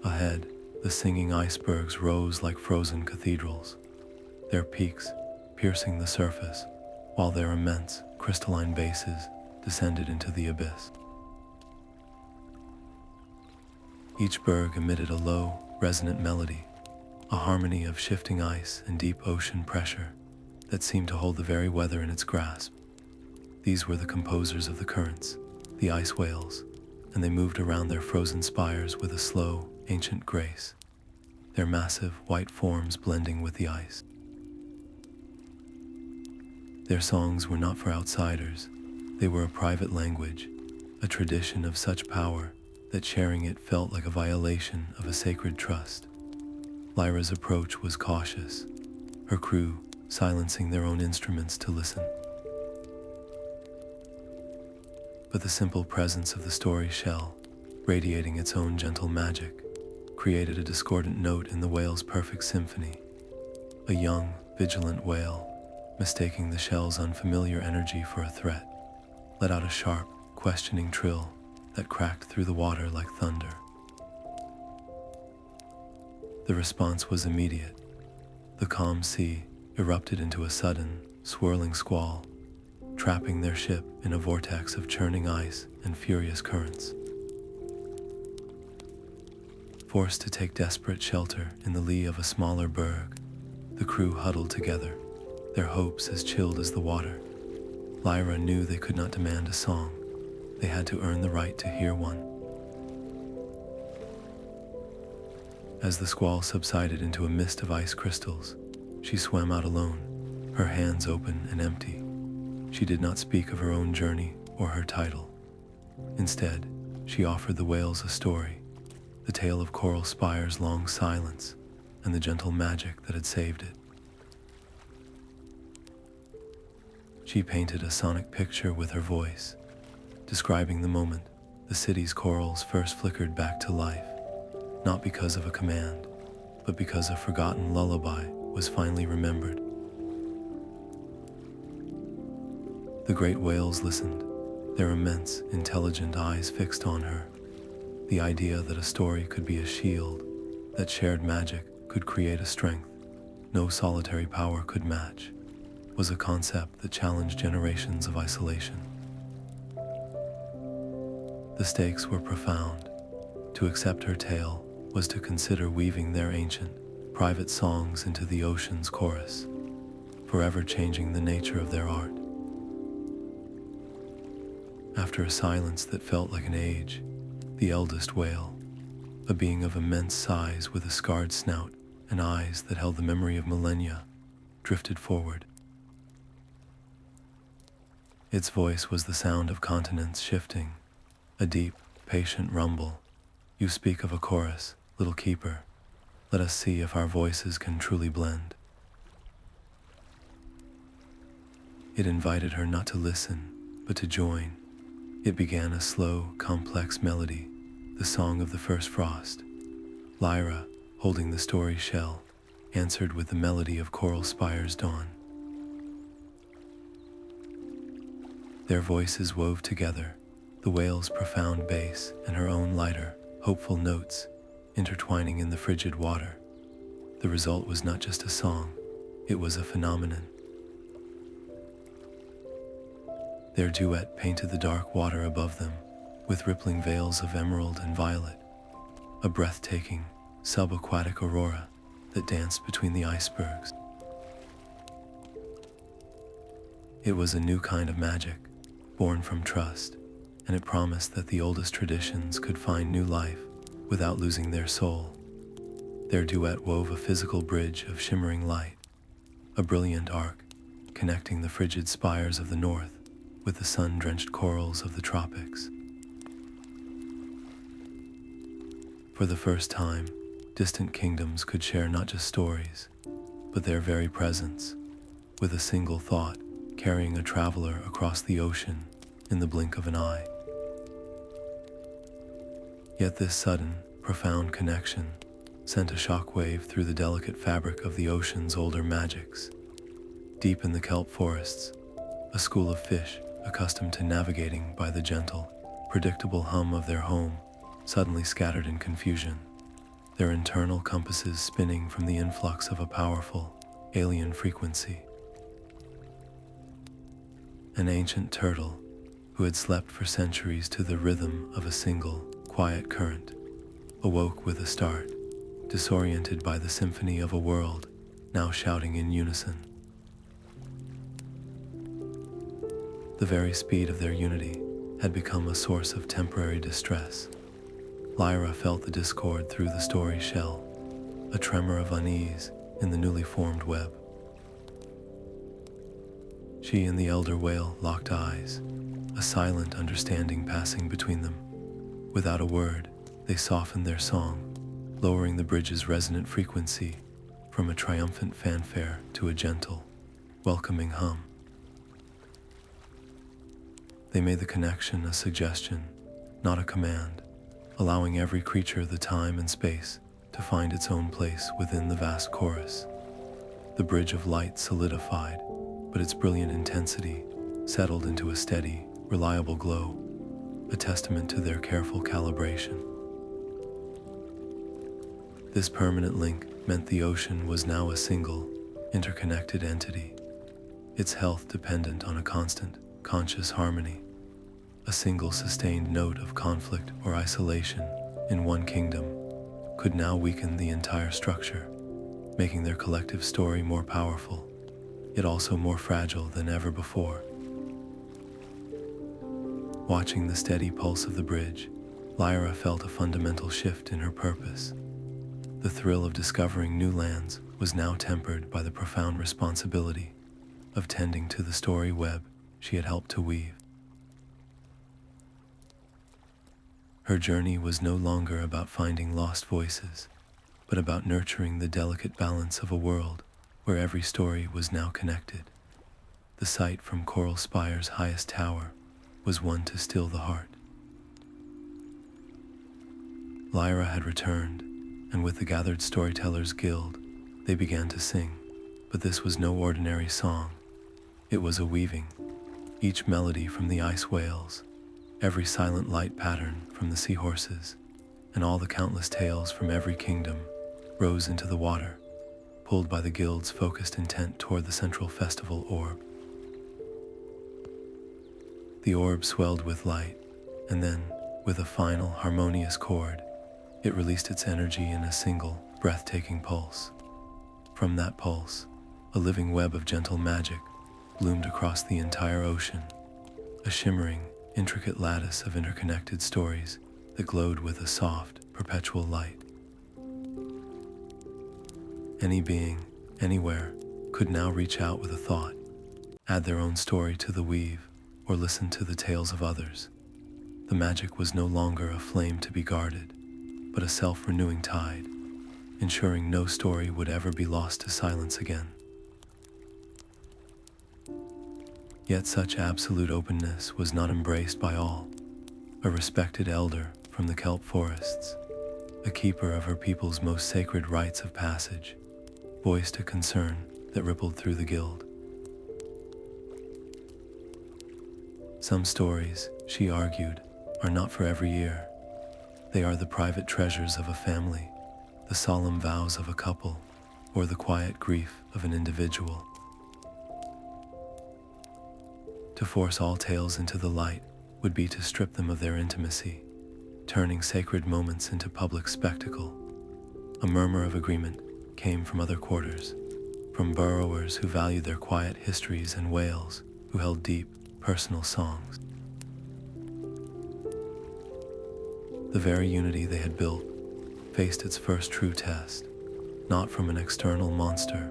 [SPEAKER 1] Ahead, the singing icebergs rose like frozen cathedrals, their peaks piercing the surface, while their immense, crystalline bases descended into the abyss. Each berg emitted a low, resonant melody, a harmony of shifting ice and deep ocean pressure that seemed to hold the very weather in its grasp. These were the composers of the currents, the ice whales, and they moved around their frozen spires with a slow, ancient grace, their massive white forms blending with the ice. Their songs were not for outsiders. They were a private language, a tradition of such power that sharing it felt like a violation of a sacred trust. Lyra's approach was cautious, her crew silencing their own instruments to listen. But the simple presence of the story shell, radiating its own gentle magic, created a discordant note in the whale's perfect symphony. A young, vigilant whale, mistaking the shell's unfamiliar energy for a threat, let out a sharp, questioning trill that cracked through the water like thunder. The response was immediate. The calm sea erupted into a sudden, swirling squall, trapping their ship in a vortex of churning ice and furious currents. Forced to take desperate shelter in the lee of a smaller berg, the crew huddled together, their hopes as chilled as the water. Lyra knew they could not demand a song. They had to earn the right to hear one. As the squall subsided into a mist of ice crystals, she swam out alone, her hands open and empty. She did not speak of her own journey or her title. Instead, she offered the whales a story, the tale of Coral Spire's long silence and the gentle magic that had saved it. She painted a sonic picture with her voice, describing the moment the city's corals first flickered back to life, not because of a command, but because a forgotten lullaby was finally remembered. The great whales listened, their immense, intelligent eyes fixed on her. The idea that a story could be a shield, that shared magic could create a strength no solitary power could match, was a concept that challenged generations of isolation. The stakes were profound. To accept her tale was to consider weaving their ancient, private songs into the ocean's chorus, forever changing the nature of their art. After a silence that felt like an age, the eldest whale, a being of immense size with a scarred snout and eyes that held the memory of millennia, drifted forward. Its voice was the sound of continents shifting, a deep, patient rumble. You speak of a chorus, little keeper. Let us see if our voices can truly blend. It invited her not to listen, but to join. It began a slow, complex melody, the song of the first frost. Lyra, holding the story shell, answered with the melody of Coral Spire's dawn. Their voices wove together, the whale's profound bass and her own lighter, hopeful notes, intertwining in the frigid water. The result was not just a song, it was a phenomenon. Their duet painted the dark water above them with rippling veils of emerald and violet, a breathtaking, subaquatic aurora that danced between the icebergs. It was a new kind of magic, born from trust, and it promised that the oldest traditions could find new life without losing their soul. Their duet wove a physical bridge of shimmering light, a brilliant arc connecting the frigid spires of the north with the sun-drenched corals of the tropics. For the first time, distant kingdoms could share not just stories, but their very presence, with a single thought carrying a traveler across the ocean in the blink of an eye. Yet this sudden, profound connection sent a shockwave through the delicate fabric of the ocean's older magics. Deep in the kelp forests, a school of fish, accustomed to navigating by the gentle, predictable hum of their home, suddenly scattered in confusion, their internal compasses spinning from the influx of a powerful, alien frequency. An ancient turtle, who had slept for centuries to the rhythm of a single, quiet current, awoke with a start, disoriented by the symphony of a world now shouting in unison. The very speed of their unity had become a source of temporary distress. Lyra felt the discord through the story shell, a tremor of unease in the newly formed web. She and the elder whale locked eyes, a silent understanding passing between them. Without a word, they softened their song, lowering the bridge's resonant frequency from a triumphant fanfare to a gentle, welcoming hum. They made the connection a suggestion, not a command, allowing every creature the time and space to find its own place within the vast chorus. The bridge of light solidified, but its brilliant intensity settled into a steady, reliable glow, a testament to their careful calibration. This permanent link meant the ocean was now a single, interconnected entity, its health dependent on a constant, conscious harmony. A single sustained note of conflict or isolation in one kingdom could now weaken the entire structure, making their collective story more powerful, yet also more fragile than ever before. Watching the steady pulse of the bridge, Lyra felt a fundamental shift in her purpose. The thrill of discovering new lands was now tempered by the profound responsibility of tending to the story web she had helped to weave. Her journey was no longer about finding lost voices, but about nurturing the delicate balance of a world where every story was now connected. The sight from Coral Spire's highest tower was one to still the heart. Lyra had returned, and with the gathered Storytellers Guild, they began to sing. But this was no ordinary song. It was a weaving, each melody from the ice whales, every silent light pattern from the Seahorses, and all the countless tales from every kingdom rose into the water, pulled by the guild's focused intent toward the central festival orb. The orb swelled with light, and then, with a final harmonious chord, it released its energy in a single, breathtaking pulse. From that pulse, a living web of gentle magic bloomed across the entire ocean, a shimmering, intricate lattice of interconnected stories that glowed with a soft, perpetual light. Any being, anywhere, could now reach out with a thought, add their own story to the weave, or listen to the tales of others. The magic was no longer a flame to be guarded, but a self-renewing tide, ensuring no story would ever be lost to silence again. Yet such absolute openness was not embraced by all. A respected elder from the kelp forests, a keeper of her people's most sacred rites of passage, voiced a concern that rippled through the guild. Some stories, she argued, are not for every ear. They are the private treasures of a family, the solemn vows of a couple, or the quiet grief of an individual. To force all tales into the light would be to strip them of their intimacy, turning sacred moments into public spectacle. A murmur of agreement came from other quarters, from burrowers who valued their quiet histories and whales who held deep, personal songs. The very unity they had built faced its first true test, not from an external monster,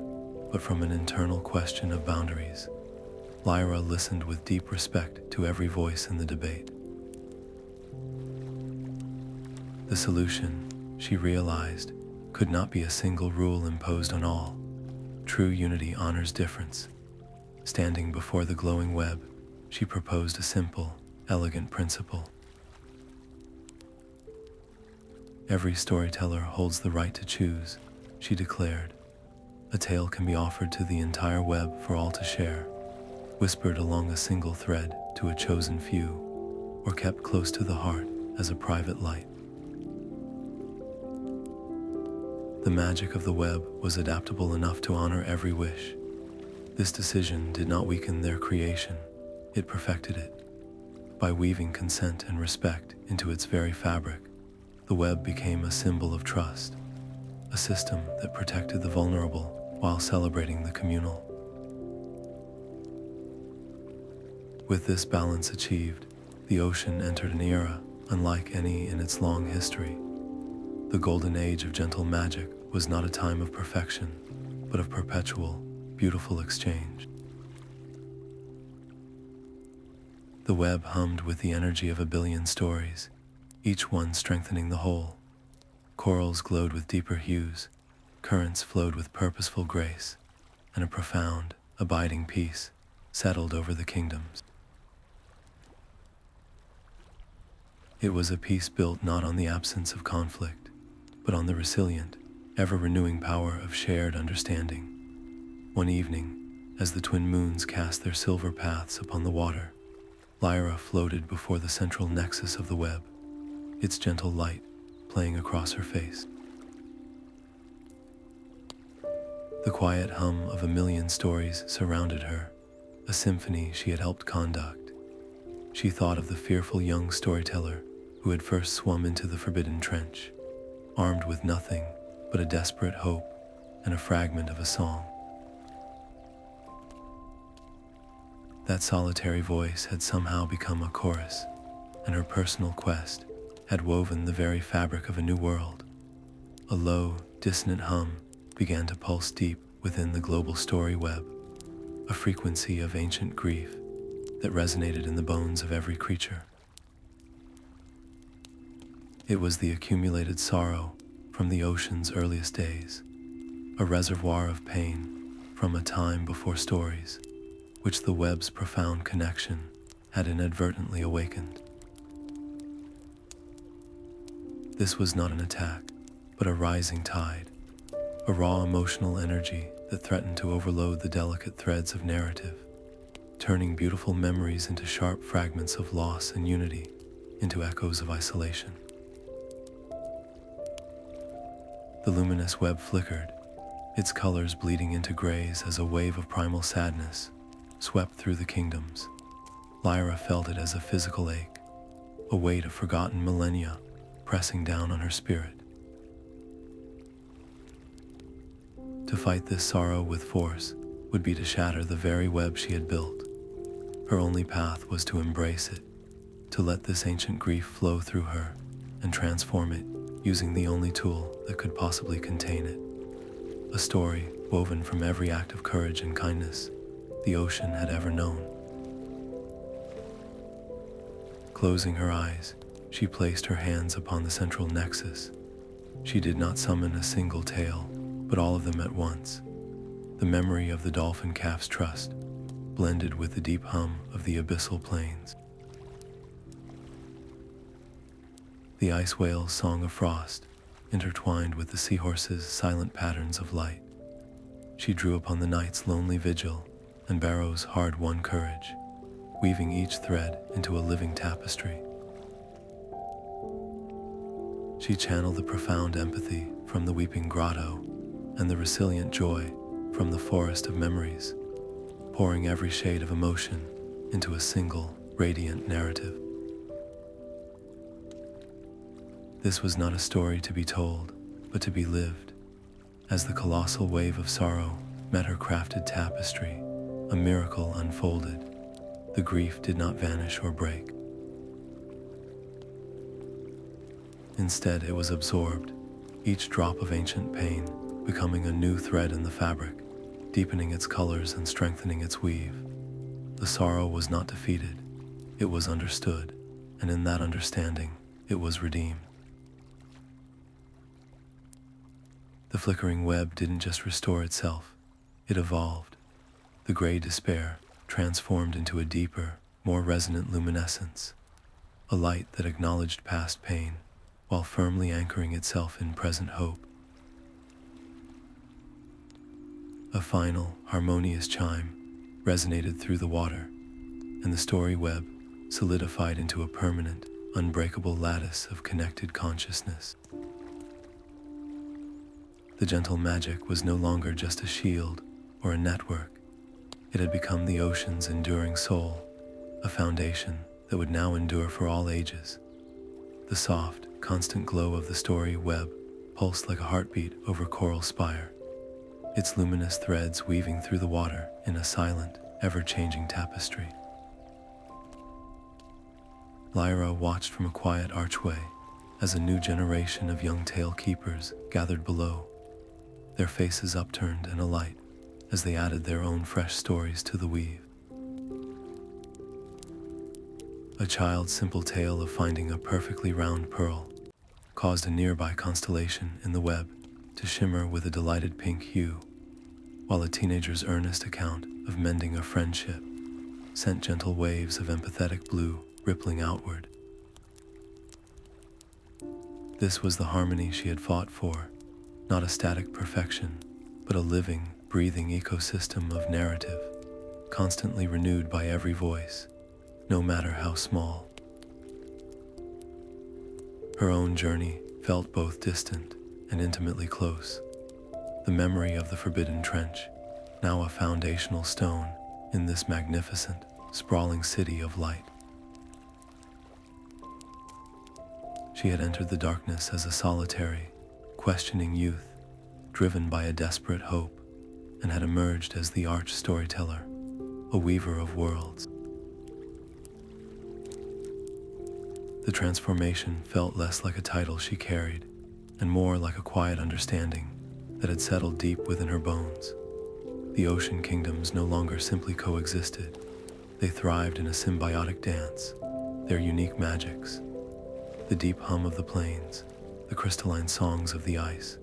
[SPEAKER 1] but from an internal question of boundaries. Lyra listened with deep respect to every voice in the debate. The solution, she realized, could not be a single rule imposed on all. True unity honors difference. Standing before the glowing web, she proposed a simple, elegant principle. Every storyteller holds the right to choose, she declared. A tale can be offered to the entire web for all to share, whispered along a single thread to a chosen few, or kept close to the heart as a private light. The magic of the web was adaptable enough to honor every wish. This decision did not weaken their creation, it perfected it. By weaving consent and respect into its very fabric, the web became a symbol of trust, a system that protected the vulnerable while celebrating the communal. With this balance achieved, the ocean entered an era unlike any in its long history. The golden age of gentle magic was not a time of perfection, but of perpetual, beautiful exchange. The web hummed with the energy of a billion stories, each one strengthening the whole. Corals glowed with deeper hues, currents flowed with purposeful grace, and a profound, abiding peace settled over the kingdoms. It was a peace built not on the absence of conflict, but on the resilient, ever-renewing power of shared understanding. One evening, as the twin moons cast their silver paths upon the water, Lyra floated before the central nexus of the web, its gentle light playing across her face. The quiet hum of a million stories surrounded her, a symphony she had helped conduct. She thought of the fearful young storyteller who had first swum into the forbidden trench, armed with nothing but a desperate hope and a fragment of a song. That solitary voice had somehow become a chorus, and her personal quest had woven the very fabric of a new world. A low, dissonant hum began to pulse deep within the global story web, a frequency of ancient grief that resonated in the bones of every creature. It was the accumulated sorrow from the ocean's earliest days, a reservoir of pain from a time before stories, which the web's profound connection had inadvertently awakened. This was not an attack, but a rising tide, a raw emotional energy that threatened to overload the delicate threads of narrative, turning beautiful memories into sharp fragments of loss and unity, into echoes of isolation. The luminous web flickered, its colors bleeding into grays as a wave of primal sadness swept through the kingdoms. Lyra felt it as a physical ache, a weight of forgotten millennia pressing down on her spirit. To fight this sorrow with force would be to shatter the very web she had built. Her only path was to embrace it, to let this ancient grief flow through her and transform it using the only tool that could possibly contain it. A story woven from every act of courage and kindness the ocean had ever known. Closing her eyes, she placed her hands upon the central nexus. She did not summon a single tale, but all of them at once. The memory of the Dolphin calf's trust blended with the deep hum of the abyssal plains. The ice whale's song of frost intertwined with the seahorses' silent patterns of light. She drew upon the night's lonely vigil and Barrow's hard-won courage, weaving each thread into a living tapestry. She channeled the profound empathy from the weeping grotto and the resilient joy from the forest of memories, pouring every shade of emotion into a single, radiant narrative. This was not a story to be told, but to be lived. As the colossal wave of sorrow met her crafted tapestry, a miracle unfolded. The grief did not vanish or break. Instead, it was absorbed, each drop of ancient pain becoming a new thread in the fabric, deepening its colors and strengthening its weave. The sorrow was not defeated, it was understood, and in that understanding, it was redeemed. The flickering web didn't just restore itself, it evolved. The gray despair transformed into a deeper, more resonant luminescence, a light that acknowledged past pain while firmly anchoring itself in present hope. A final, harmonious chime resonated through the water, and the story web solidified into a permanent, unbreakable lattice of connected consciousness. The gentle magic was no longer just a shield or a network. It had become the ocean's enduring soul, a foundation that would now endure for all ages. The soft, constant glow of the story web pulsed like a heartbeat over coral Spire, its luminous threads weaving through the water in a silent, ever-changing tapestry. Lyra watched from a quiet archway as a new generation of young tale keepers gathered below, their faces upturned and alight as they added their own fresh stories to the weave. A child's simple tale of finding a perfectly round pearl caused a nearby constellation in the web to shimmer with a delighted pink hue, while a teenager's earnest account of mending a friendship sent gentle waves of empathetic blue rippling outward. This was the harmony she had fought for, not a static perfection, but a living, breathing ecosystem of narrative, constantly renewed by every voice, no matter how small. Her own journey felt both distant and intimately close. The memory of the forbidden trench, now a foundational stone in this magnificent, sprawling city of light. She had entered the darkness as a solitary, questioning youth, driven by a desperate hope, and had emerged as the arch-storyteller, a weaver of worlds. The transformation felt less like a title she carried, and more like a quiet understanding that had settled deep within her bones. The ocean kingdoms no longer simply coexisted. They thrived in a symbiotic dance, their unique magics, the deep hum of the plains, the crystalline songs of the ice,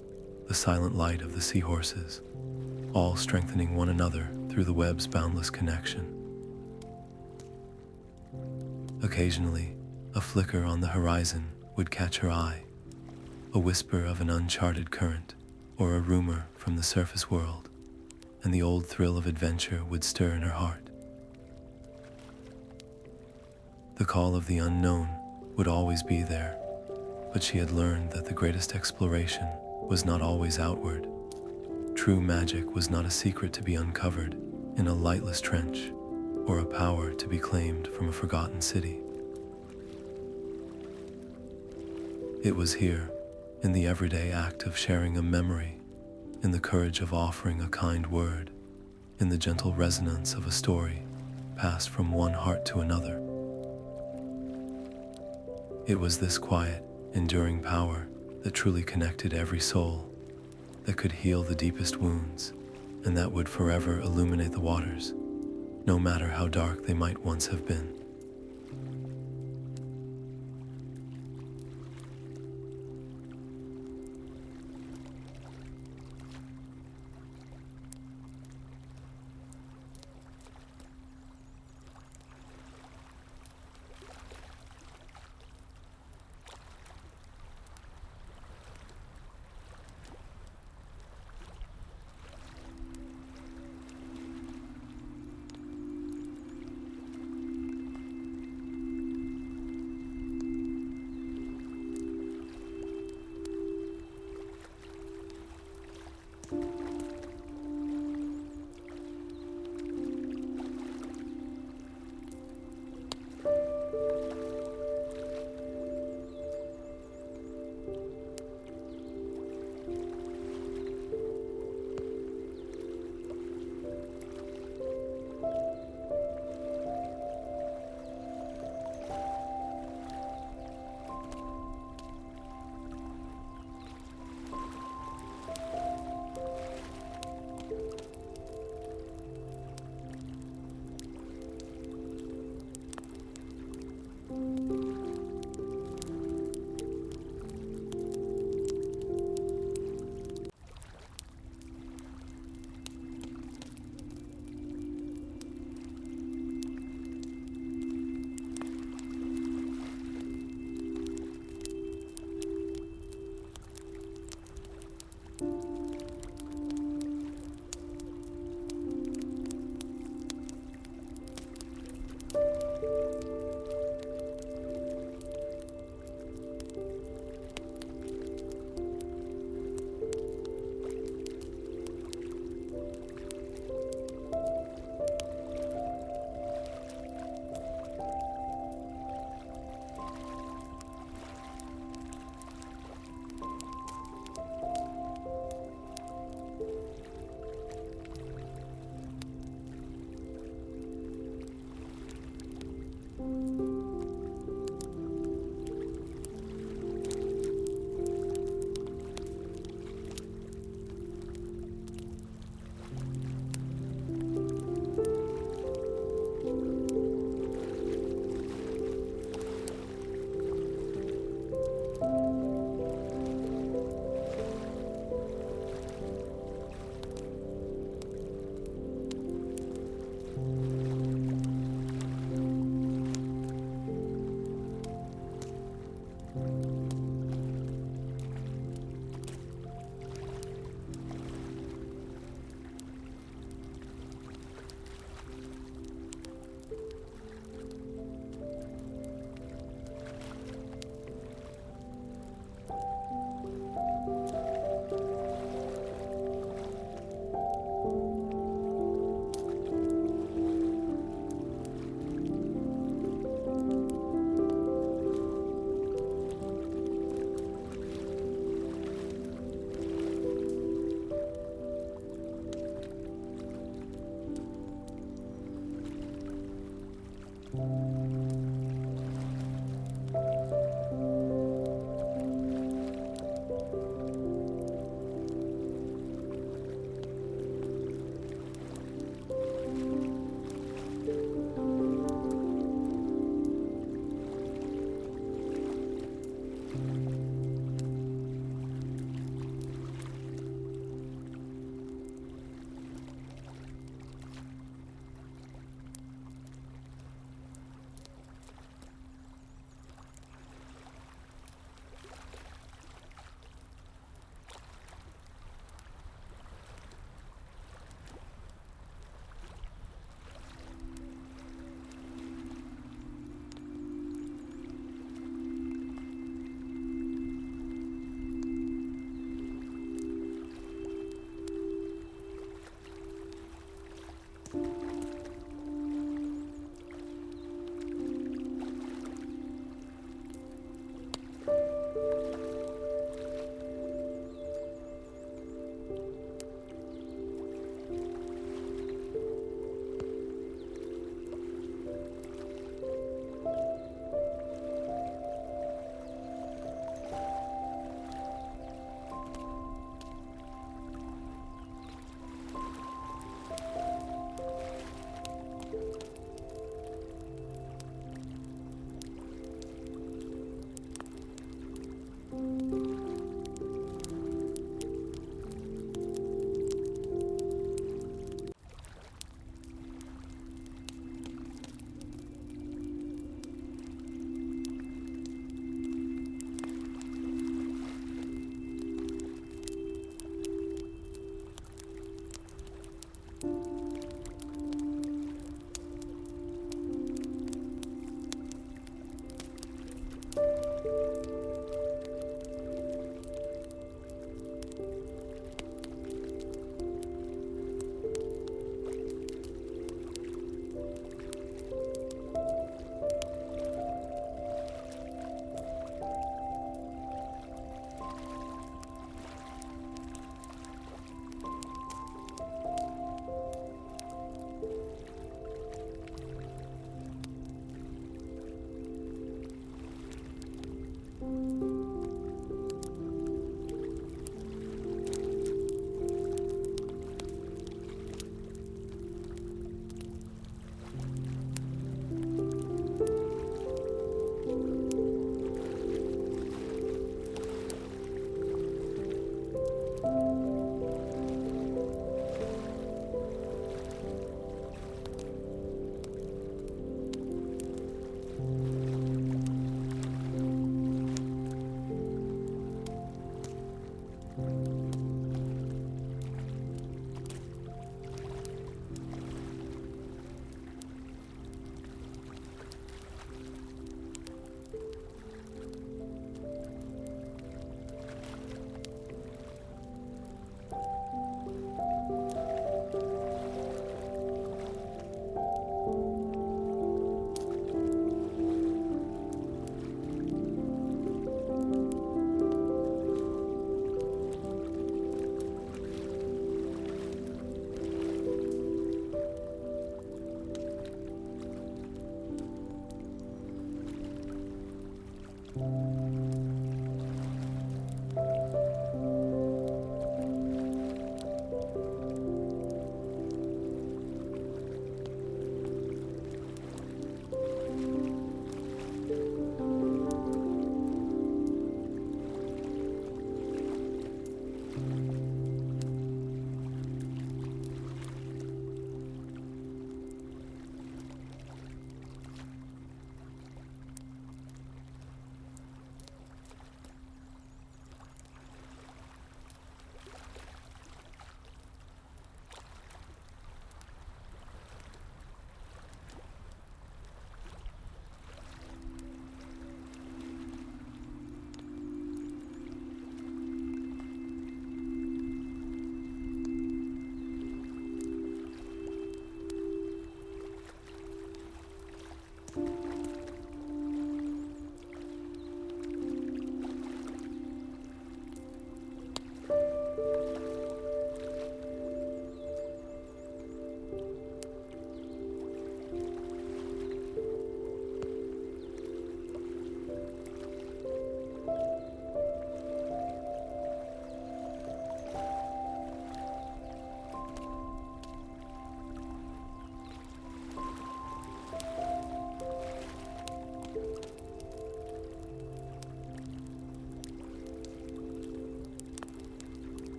[SPEAKER 1] the silent light of the seahorses, all strengthening one another through the web's boundless connection. Occasionally, a flicker on the horizon would catch her eye, a whisper of an uncharted current, or a rumor from the surface world, and the old thrill of adventure would stir in her heart. The call of the unknown would always be there, but she had learned that the greatest exploration was not always outward. True magic was not a secret to be uncovered in a lightless trench, or a power to be claimed from a forgotten city. It was here, in the everyday act of sharing a memory, in the courage of offering a kind word, in the gentle resonance of a story passed from one heart to another. It was this quiet, enduring power that truly connected every soul, that could heal the deepest wounds, and that would forever illuminate the waters, no matter how dark they might once have been.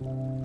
[SPEAKER 1] you.